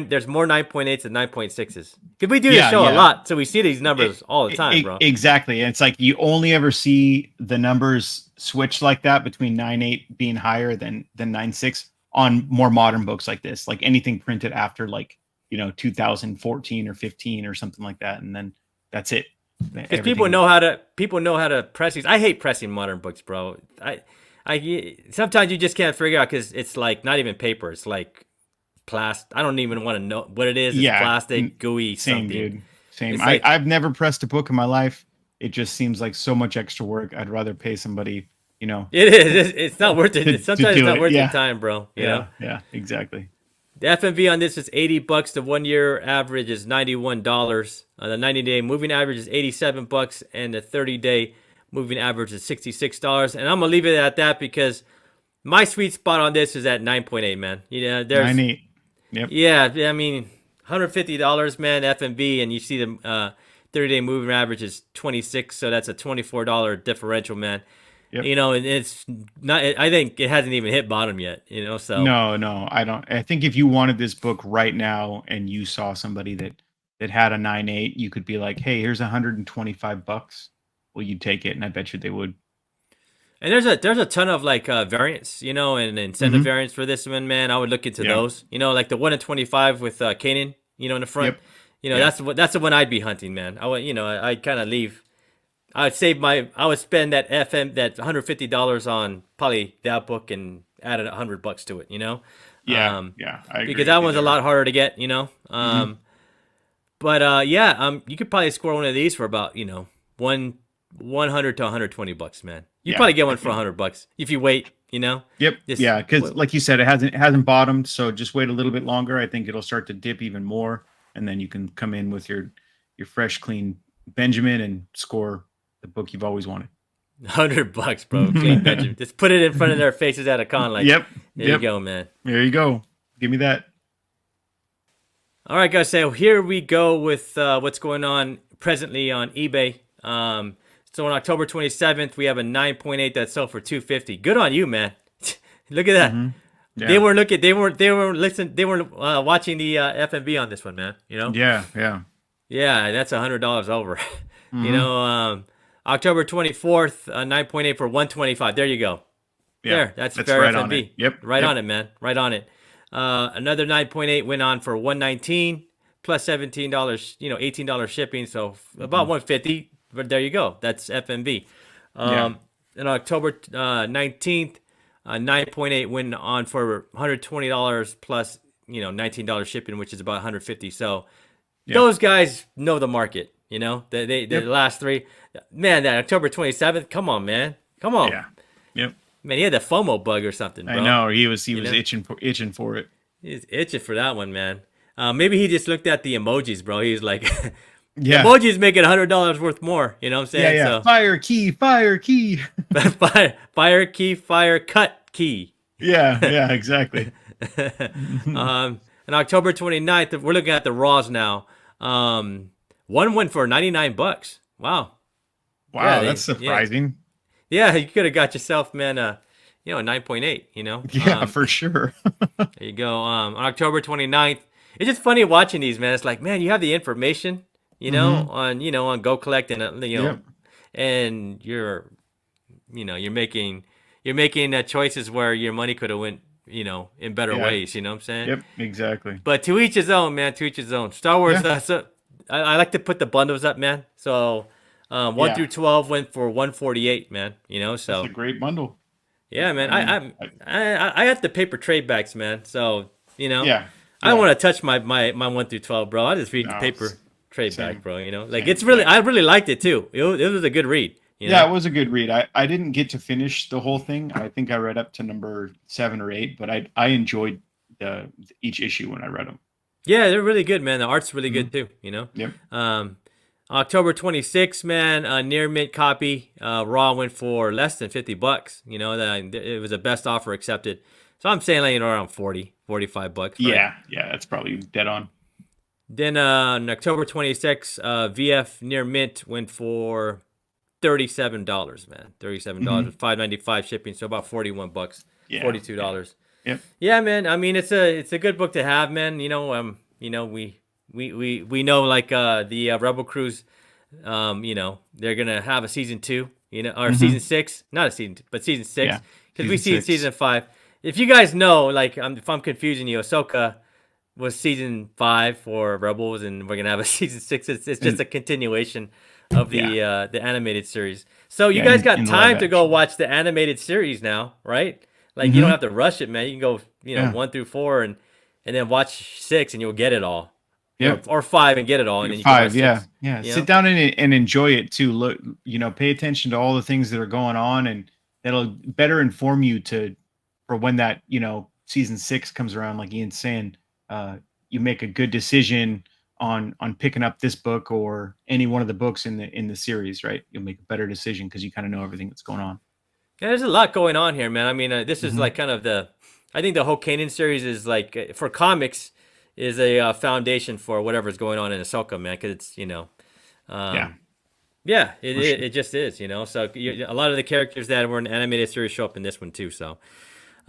Speaker 1: there's more 9.8s than 9.6s. Because we do this show a lot, so we see these numbers all the time, bro.
Speaker 2: Exactly. And it's like you only ever see the numbers switch like that between 9.8 being higher than 9.6 on more modern books like this, like anything printed after 2014 or 15 or something like that. And then that's it.
Speaker 1: Because people know how to press these. I hate pressing modern books, bro. I sometimes you just can't figure out because it's like not even paper. It's like plastic. I don't even want to know what it is. It's
Speaker 2: Yeah,
Speaker 1: plastic, gooey
Speaker 2: same,
Speaker 1: something.
Speaker 2: dude. Same.
Speaker 1: It's like,
Speaker 2: I've never pressed a book in my life. It just seems like so much extra work. I'd rather pay somebody,
Speaker 1: it is. It's not worth it.
Speaker 2: to
Speaker 1: Sometimes it's
Speaker 2: do
Speaker 1: not
Speaker 2: it.
Speaker 1: worth your
Speaker 2: Yeah,
Speaker 1: time, bro.
Speaker 2: yeah, exactly.
Speaker 1: The FMV on this is $80. The 1 year average is $91. The 90-day moving average is $87, and the 30-day moving average is $66. And I'm gonna leave it at that because my sweet spot on this is at 9.8, man. There's
Speaker 2: 9.8. Yep.
Speaker 1: yeah, I mean $150, man, FMV, and you see the 30-day moving average is 26, so that's a $24 differential, man.
Speaker 2: Yep.
Speaker 1: And it's not. I think it hasn't even hit bottom yet. So
Speaker 2: No, I don't. I think if you wanted this book right now and you saw somebody that had a 9.8, you could be like, "Hey, here's $125. Will you take it?" And I bet you they would.
Speaker 1: And there's a ton of like variants, and incentive variants for this one, man. I would look into those. Like the 1 in 25 with Kanan, in the front.
Speaker 2: Yep.
Speaker 1: That's the one I'd be hunting, man. I would, I'd kind of leave. I would spend that $150 on probably that book and add $100 to it,
Speaker 2: Yeah, I agree
Speaker 1: because that
Speaker 2: with you
Speaker 1: one's a
Speaker 2: there.
Speaker 1: lot harder to get, But you could probably score one of these for about, 100 to $120, man. You
Speaker 2: Yeah,
Speaker 1: probably get one
Speaker 2: I
Speaker 1: for $100 if you wait,
Speaker 2: Yep.
Speaker 1: Just
Speaker 2: Yeah, because like you said, it hasn't bottomed, so just wait a little bit longer. I think it'll start to dip even more, and then you can come in with your fresh, clean Benjamin and score the book you've always wanted.
Speaker 1: $100, bro. Clean Benjamin. Just put it in front of their faces at a con, like,
Speaker 2: Yep.
Speaker 1: there you go, man.
Speaker 2: There you go. Give me that.
Speaker 1: All right, guys. So here we go with what's going on presently on eBay. So on October 27th, we have a 9.8 that sold for $250. Good on you, man. Look at that.
Speaker 2: Yeah.
Speaker 1: They weren't watching the FMB on this one, man.
Speaker 2: Yeah.
Speaker 1: Yeah, that's $100 over. October 24th, 9.8 for $125. There you go.
Speaker 2: Yeah,
Speaker 1: There, that's fair
Speaker 2: right
Speaker 1: FMB.
Speaker 2: on it. Yep.
Speaker 1: Right
Speaker 2: Yep.
Speaker 1: on it, man. Right on it. Another 9.8 went on for $119 plus $17, $18 shipping, so about $150. But there you go. That's FMB. And October 19th, 9.8 went on for $120 plus $19 shipping, which is about $150. So those guys know the market. The last three. Man, that October 27th. Come on, man. Come on.
Speaker 2: Yeah. Yep.
Speaker 1: Man, he had the FOMO bug or something, bro.
Speaker 2: I know he was itching for it.
Speaker 1: He's itching for that one, man. Maybe he just looked at the emojis, bro. He's like,
Speaker 2: Yeah.
Speaker 1: emojis make it $100 worth more. You know what I'm saying?
Speaker 2: Yeah.
Speaker 1: So,
Speaker 2: Fire key.
Speaker 1: fire key, fire cut key.
Speaker 2: Yeah. Exactly.
Speaker 1: On October 29th, we're looking at the Raws now. One went for $99. Wow.
Speaker 2: Wow, that's surprising.
Speaker 1: Yeah, you could have got yourself, man, a 9.8,
Speaker 2: Yeah, for sure.
Speaker 1: There you go. On October 29th, it's just funny watching these, man. It's like, man, you have the information, on GoCollect and and you're making choices where your money could have went, in better ways. You know what I'm saying?
Speaker 2: Yep, exactly.
Speaker 1: But to each his own, man. To each his own. Star Wars. So I like to put the bundles up, man. So 1 through 12 went for $148, man. So
Speaker 2: That's a great bundle.
Speaker 1: Yeah, man. I have the paper trade backs, man. So I don't want to touch my 1 through 12, bro. I just read the paper trade back, bro. It's really, I really liked it too. It was a good read.
Speaker 2: Yeah, it was a good read. I didn't get to finish the whole thing. I think I read up to number 7 or 8, but I enjoyed each issue when I read them.
Speaker 1: Yeah, they're really good, man. The art's really good too.
Speaker 2: Yep.
Speaker 1: October 26th, man, near mint copy. Raw went for less than $50. It was a best offer accepted. So I'm saying like around $45. Right?
Speaker 2: Yeah, that's probably dead on.
Speaker 1: Then on October 26th, VF near mint went for $37, man. $37 with $5.95 shipping, so about $41.
Speaker 2: Yeah.
Speaker 1: $42.
Speaker 2: Yep.
Speaker 1: Yeah, man. I mean, it's a good book to have, man. We know like the Rebel Cruise, they're gonna have a season 2, or season 6, not a season 2, but season 6, because we see in season 5. If you guys know, like, if I'm confusing you, Ahsoka was season 5 for Rebels, and we're gonna have a season 6. It's just a continuation of the animated series. So you guys got time to go watch the animated series now, right? Like you don't have to rush it, man. You can go, 1 through 4, and and then watch 6, and you'll get it all,
Speaker 2: Yep.
Speaker 1: or 5 and get it all, and then you can watch
Speaker 2: 5, yeah,
Speaker 1: 6.
Speaker 2: yeah.
Speaker 1: You
Speaker 2: Sit
Speaker 1: know?
Speaker 2: down and enjoy it too. Look, pay attention to all the things that are going on, and that'll better inform you for when that season 6 comes around. Like Ian's saying, you make a good decision on picking up this book or any one of the books in the series. Right, you'll make a better decision because you kind of know everything that's going on.
Speaker 1: Yeah, there's a lot going on here, man. I mean, this is
Speaker 2: Hmm.
Speaker 1: like kind of I think the whole Kanan series is like for comics is a foundation for whatever's going on in Ahsoka, man. Because it's
Speaker 2: Yeah,
Speaker 1: um, yeah,
Speaker 2: for sure.
Speaker 1: it just is, So a lot of the characters that were in the animated series show up in this one too. So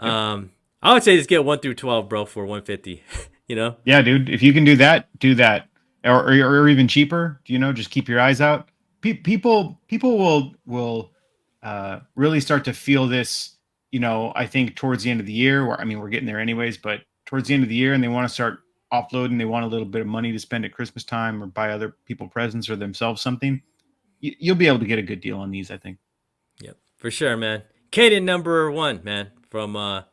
Speaker 2: Yep.
Speaker 1: I would say just get 1 through 12, bro, for 150. You know?
Speaker 2: Yeah, dude. If you can do that, do that. Or even cheaper. Just keep your eyes out. People will really start to feel this. I think towards the end of the year. Where I mean, we're getting there anyways, but towards the end of the year, and they want to start offloading. They want a little bit of money to spend at Christmas time, or buy other people presents or themselves something. You'll be able to get a good deal on these, I think.
Speaker 1: Yep, for sure, man. Kaden number 1, man, from what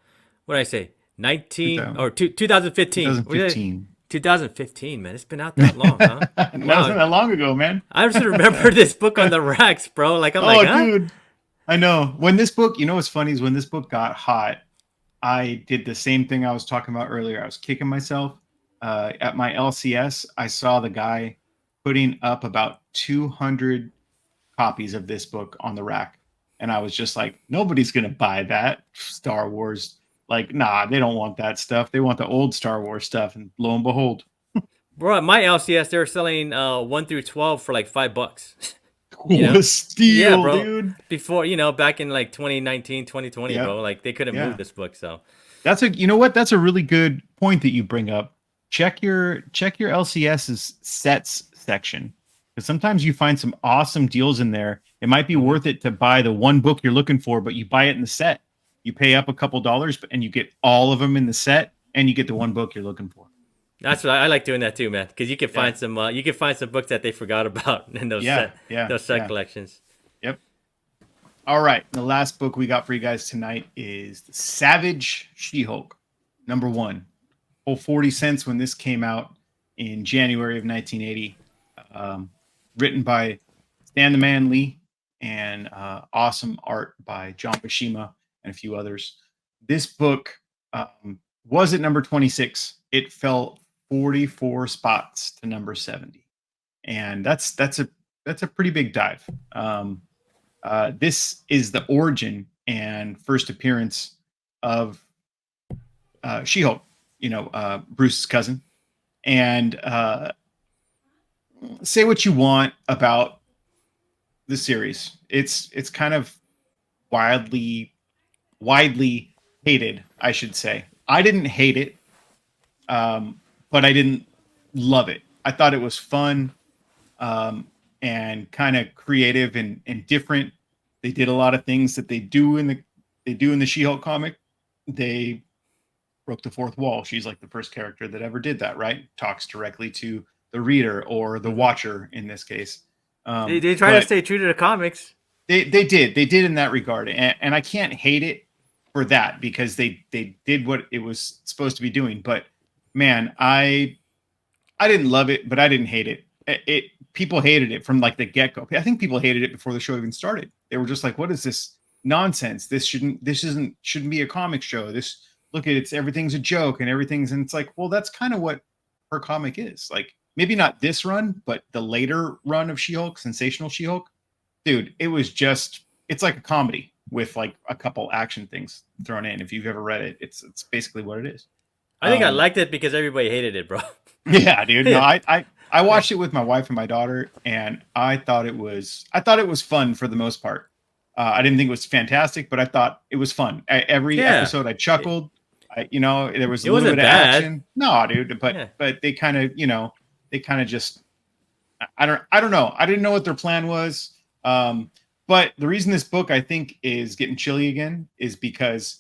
Speaker 1: did I say? 19 or 2015. Was it
Speaker 2: 2015.
Speaker 1: 2015, man? It's been out that long, huh?
Speaker 2: That wasn't
Speaker 1: Wow.
Speaker 2: that long ago, man.
Speaker 1: I just remember this book on the racks, bro. Like I'm like,
Speaker 2: Oh,
Speaker 1: huh?
Speaker 2: dude. I know. When this book, what's funny is when this book got hot, I did the same thing I was talking about earlier. I was kicking myself. At my LCS, I saw the guy putting up about 200 copies of this book on the rack. And I was just like, nobody's going to buy that Star Wars. Like, nah, they don't want that stuff. They want the old Star Wars stuff. And lo and behold,
Speaker 1: Bro, at my LCS, they were selling 1 through 12 for like $5. You
Speaker 2: what
Speaker 1: know?
Speaker 2: a
Speaker 1: Yeah,
Speaker 2: steal,
Speaker 1: bro.
Speaker 2: dude.
Speaker 1: Before, back in like 2019, 2020,
Speaker 2: Yeah.
Speaker 1: bro. Like they couldn't move
Speaker 2: Yeah.
Speaker 1: this book, so.
Speaker 2: You know what? That's a really good point that you bring up. Check your LCS's sets section, because sometimes you find some awesome deals in there. It might be
Speaker 1: Mhm.
Speaker 2: worth it to buy the one book you're looking for, but you buy it in the set. You pay up a couple dollars, and you get all of them in the set, and you get the one book you're looking for.
Speaker 1: That's what I like doing that too, man. Because
Speaker 2: Yeah,
Speaker 1: you can find some books that they forgot about in
Speaker 2: yeah, yeah,
Speaker 1: those set
Speaker 2: yeah.
Speaker 1: collections.
Speaker 2: Yep. All right. The last book we got for you guys tonight is The Savage She-Hulk, #1. Whole 40 cents when this came out in January of 1980. Um, Written by Stan the Man Lee, and awesome art by John Bashima and a few others. This book was at number 26. It fell 44 spots to number 70, and that's a pretty big dive. This is the origin and first appearance of She-Hulk, Bruce's cousin. And say what you want about the series, it's kind of widely hated, I should say. I didn't hate it, but I didn't love it. I thought it was fun, and kind of creative and different. They did a lot of things that they do in the She-Hulk comic. They broke the fourth wall. She's like the first character that ever did that, right? Talks directly to the reader or the
Speaker 1: Mhm.
Speaker 2: watcher in this case.
Speaker 1: They try to
Speaker 2: But
Speaker 1: stay true to the comics.
Speaker 2: they did in that regard, and I can't hate it for that, because they did what it was supposed to be doing. But man, I didn't love it, but I didn't hate it. It People hated it from like the get go. I think people hated it before the show even started. They were just like, "What is this nonsense? Shouldn't be a comic show. This look at everything's a joke and everything's." And it's like, well, that's kind of what her comic is. Like maybe not this run, but the later run of She-Hulk, Sensational She-Hulk, dude. It's like a comedy with like a couple action things thrown in. If you've ever read it, it's basically what it is.
Speaker 1: I think I
Speaker 2: Um,
Speaker 1: liked it because everybody hated it, bro.
Speaker 2: Yeah, dude. No,
Speaker 1: Yeah.
Speaker 2: I watched it with my wife and my daughter, and I thought it was fun for the most part. I didn't think it was fantastic, but I thought it was fun. Every
Speaker 1: Yeah.
Speaker 2: episode, I
Speaker 1: It,
Speaker 2: chuckled. There was a
Speaker 1: it
Speaker 2: little
Speaker 1: wasn't
Speaker 2: bit of
Speaker 1: bad.
Speaker 2: action. No, dude, but
Speaker 1: Yeah.
Speaker 2: but they kind of just I don't know. I didn't know what their plan was. But the reason this book I think is getting chilly again is because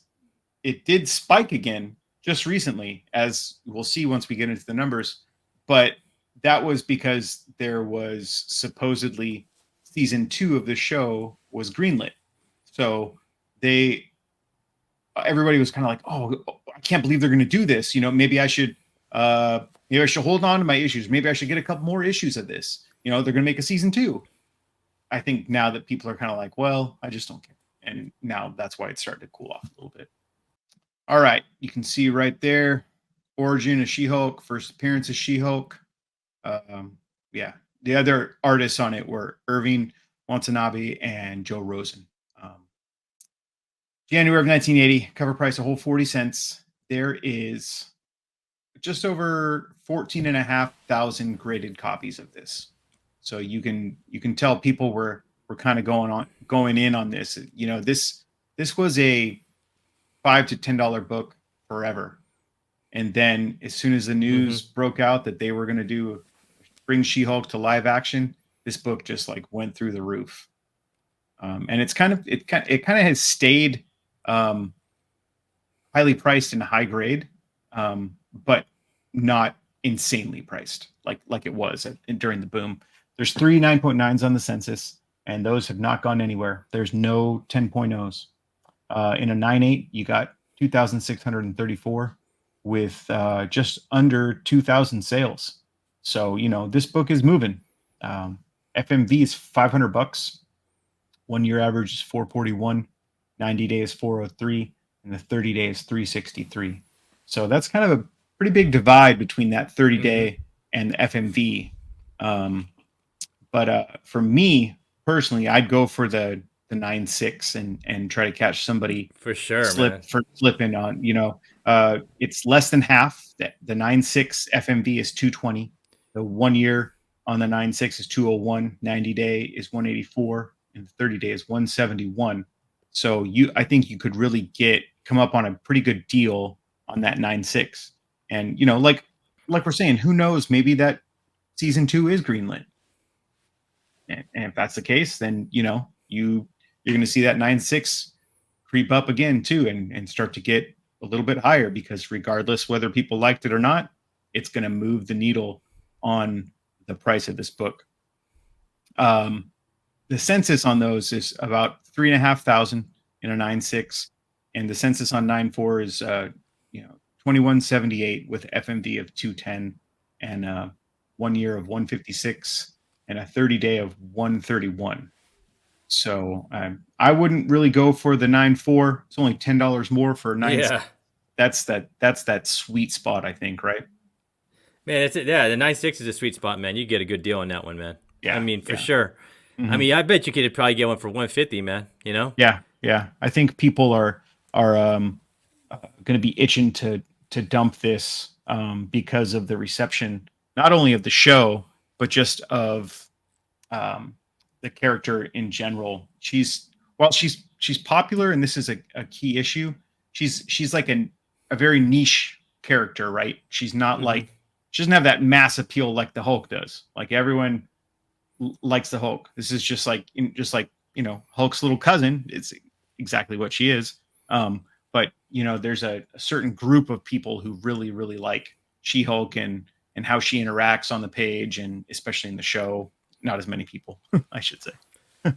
Speaker 2: it did spike again just recently, as we'll see once we get into the numbers. But that was because there was supposedly season 2 of the show was greenlit. So they everybody was kind of like, oh, I can't believe they're going to do this. Maybe I should hold on to my issues. Maybe I should get a couple more issues of this. They're going to make a season 2. I think now that people are kind of like, well, I just don't care. And now that's why it's starting to cool off a little bit. All right. You can see right there, origin of She-Hulk, first appearance of She-Hulk. Yeah. The other artists on it were Irving Watanabe and Joe Rosen. January of 1980, cover price a whole 40 cents. There is just over 14,500 graded copies of this. So you can tell people were kind of going in on this. This was a $5 to $10 book forever. And then as soon as the news broke out that they were going to bring She-Hulk to live action, this book just like went through the roof. And it kind of has stayed highly priced and high grade, but not insanely priced like it was during the boom. There's 3 9.9s on the census, and those have not gone anywhere. There's no 10.0s. In a 9.8, you got 2,634 with just under 2,000 sales. So, this book is moving. FMV is $500. 1 year average is 441, 90 days 403, and the 30 days 363. So that's kind of a pretty big divide between that 30-day and the FMV. But for me personally, I'd go for the 9.6 and try to catch somebody
Speaker 1: for sure,
Speaker 2: slipping on. It's less than half. The 9.6 FMV is 220. The 1 year on the 9.6 is 201. 90-day is 184, and the 30-day is 171. So I think you could really come up on a pretty good deal on that 9.6. And like we're saying, who knows? Maybe that season 2 is greenlit. And if that's the case, then you're going to see that 9.6 creep up again too, and start to get a little bit higher, because regardless whether people liked it or not, it's going to move the needle on the price of this book. The census on those is about 3,500 in a 9.6, and the census on 9.4 is 2178 with FMV of 210 and 1 year of 156 and a 30-day of 131. So I wouldn't really go for the 9.4. It's only $10 more for a 9.6.
Speaker 1: Yeah.
Speaker 2: That's that sweet spot, I think, right?
Speaker 1: Man, the 9.6 is a sweet spot, man. You get a good deal on that one, man.
Speaker 2: Yeah,
Speaker 1: I mean, for sure. I mean, I bet you could probably get one for 150, man.
Speaker 2: Yeah. I think people are going to be itching to dump this because of the reception, not only of the show, but just of the character in general. She's popular, and this is a key issue. She's like a very niche character, right? She's not like, she doesn't have that mass appeal like the Hulk does. Like everyone likes the Hulk. This is just like Hulk's little cousin. It's exactly what she is. But there's a certain group of people who really, really like She-Hulk and how she interacts on the page, and especially in the show. Not as many people, I should say.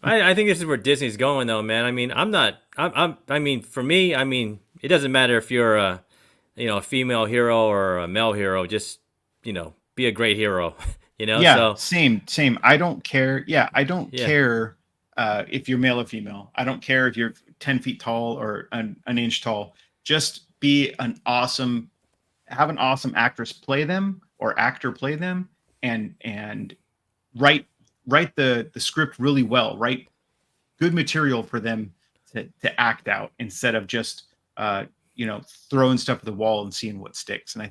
Speaker 1: I think this is where Disney's going, though, man. I mean, I mean, for me, I mean, it doesn't matter if you're a female hero or a male hero. Just be a great hero.
Speaker 2: Yeah. So, same. I don't care. Yeah, I don't care if you're male or female. I don't care if you're 10 feet tall or an inch tall. Just have an awesome actress play them, or actor play them, and write the script really well. Write good material for them to act out, instead of just throwing stuff at the wall and seeing what sticks. And I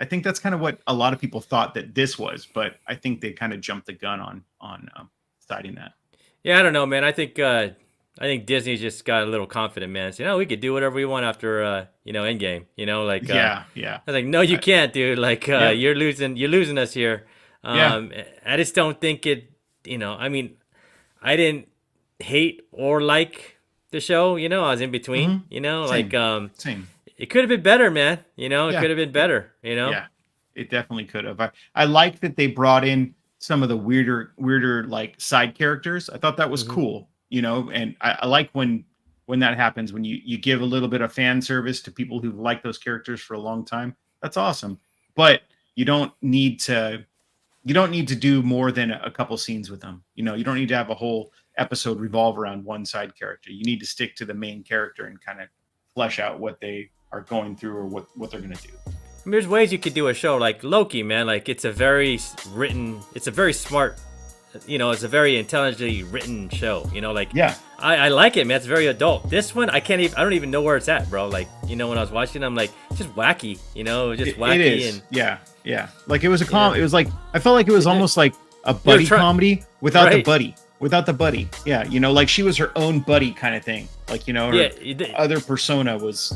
Speaker 2: think that's kind of what a lot of people thought that this was, but I think they kind of jumped the gun on deciding that.
Speaker 1: Yeah, I don't know, man. I think Disney just got a little confident, man. So, we could do whatever we want after Endgame.
Speaker 2: Yeah.
Speaker 1: I was like, no, you can't, dude. Like, you're losing us here. I just don't think it. I mean, I didn't hate or like the show. I was in between.
Speaker 2: Same.
Speaker 1: It could have been better, man. It could have been better.
Speaker 2: Yeah, it definitely could have. I like that they brought in some of the weirder like side characters. I thought that was cool. And I like when when that happens, when you give a little bit of fan service to people who like those characters for a long time. That's awesome. But you don't need to do more than a couple scenes with them. You don't need to have a whole episode revolve around one side character. You need to stick to the main character and kind of flesh out what they are going through or what they're going to do.
Speaker 1: I mean, there's ways you could do a show like Loki, man. Like it's a very smart, it's a very intelligently written show. Like
Speaker 2: yeah,
Speaker 1: I like it, man. It's very adult. This one, I don't even know where it's at, bro. Like when I was watching, I'm like, it's just wacky, just wacky.
Speaker 2: It is. Yeah. Like it was a It was like I felt like it was almost like a buddy comedy without the buddy. Yeah, like she was her own buddy kind of thing. Like her other persona was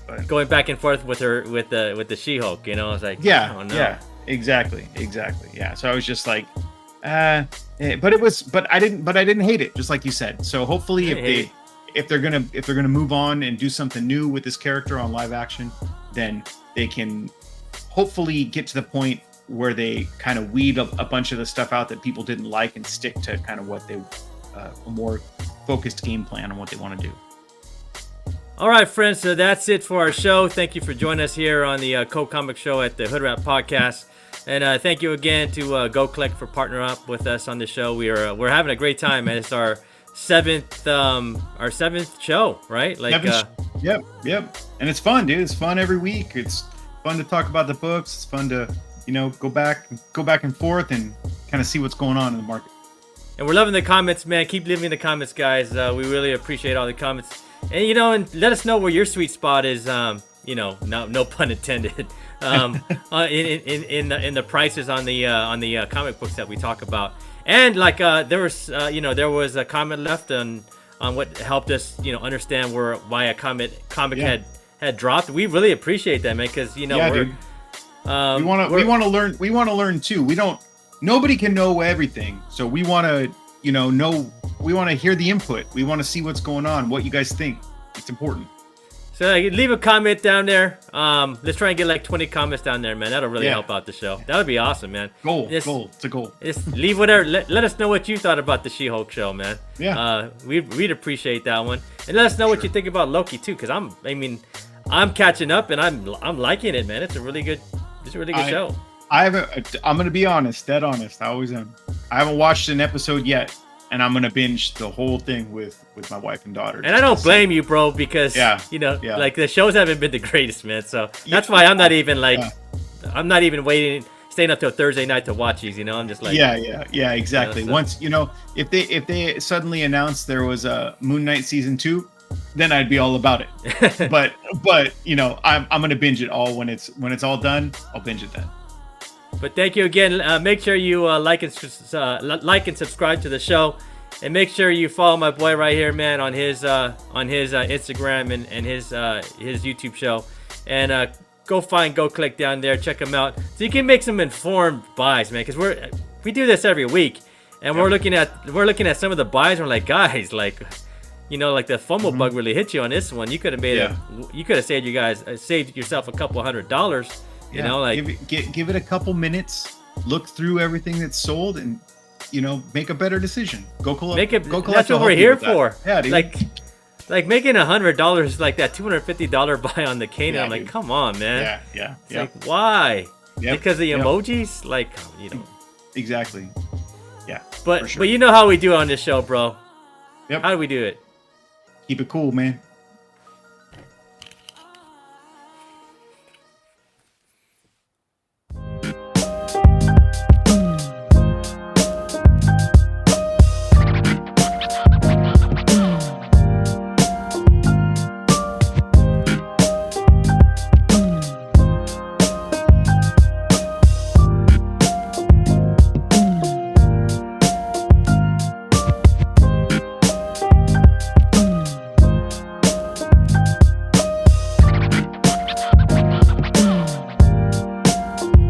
Speaker 2: but
Speaker 1: going back and forth with her with the She-Hulk. I was like,
Speaker 2: yeah,
Speaker 1: oh, no.
Speaker 2: yeah, exactly. Yeah, so I was just like, but I didn't hate it, just like you said. So hopefully, if they're gonna move on and do something new with this character on live action, then they can hopefully get to the point where they kind of weed a bunch of the stuff out that people didn't like and stick to kind of what they a more focused game plan on what they want to do.
Speaker 1: All right, friends, so that's it for our show. Thank you for joining us here on the Co-Comic Show at the Hood Rat Podcast. And thank you again to GoCollect for partnering up with us on the show. We're having a great time, man. It's our seventh show, right? Like
Speaker 2: Yep. And it's fun, dude. It's fun every week. It's fun to talk about the books. It's fun to go back and forth and kind of see what's going on in the market.
Speaker 1: And we're loving the comments, man. Keep leaving the comments, guys. We really appreciate all the comments. And and let us know where your sweet spot is. No pun intended. In the prices on the comic books that we talk about. And like there was a comment left on what helped us understand why a comic had dropped. We really appreciate that, man, because
Speaker 2: dude. We want to learn too. Nobody can know everything, so we want to we want to hear the input. We want to see what's going on, what you guys think. It's important.
Speaker 1: So leave a comment down there. Let's try and get like 20 comments down there, man. That'll really help out the show. That would be awesome, man.
Speaker 2: Goal. It's a goal.
Speaker 1: Just leave whatever. Let us know what you thought about the She-Hulk show, man.
Speaker 2: Yeah.
Speaker 1: We'd appreciate that one, and let us know what you think about Loki too, because I'm catching up and I'm liking it, man. It's a really good show.
Speaker 2: I'm gonna be honest, dead honest. I always am. I haven't watched an episode yet, and I'm gonna binge the whole thing with my wife and daughter.
Speaker 1: And I don't blame you, bro, because like the shows haven't been the greatest, man. So that's why I'm not even I'm not even staying up till Thursday night to watch these. I'm just like
Speaker 2: exactly. Once if they suddenly announced there was a Moon Knight season 2, then I'd be all about it. but I'm gonna binge it all when it's all done. I'll binge it then.
Speaker 1: But thank you again. Make sure you like and subscribe to the show, and make sure you follow my boy right here, man, on his Instagram and his YouTube show, and go click down there, check him out, so you can make some informed buys, man. Because we do this every week, and we're looking at some of the buys, and we're like, guys, like the FOMO bug really hit you on this one. You could have you could have saved yourself a couple $100.
Speaker 2: Give it a couple minutes, look through everything that's sold, and make a better decision. GoCollect.
Speaker 1: That's what we're here for.
Speaker 2: Yeah, dude.
Speaker 1: Like making $100 like that $250 buy on the Kanan. I'm like, come on, man.
Speaker 2: Yeah.
Speaker 1: It's like, why?
Speaker 2: Yep.
Speaker 1: Because the emojis,
Speaker 2: Exactly. Yeah.
Speaker 1: But you know how we do on this show, bro.
Speaker 2: Yep.
Speaker 1: How do we do it?
Speaker 2: Keep it cool, man.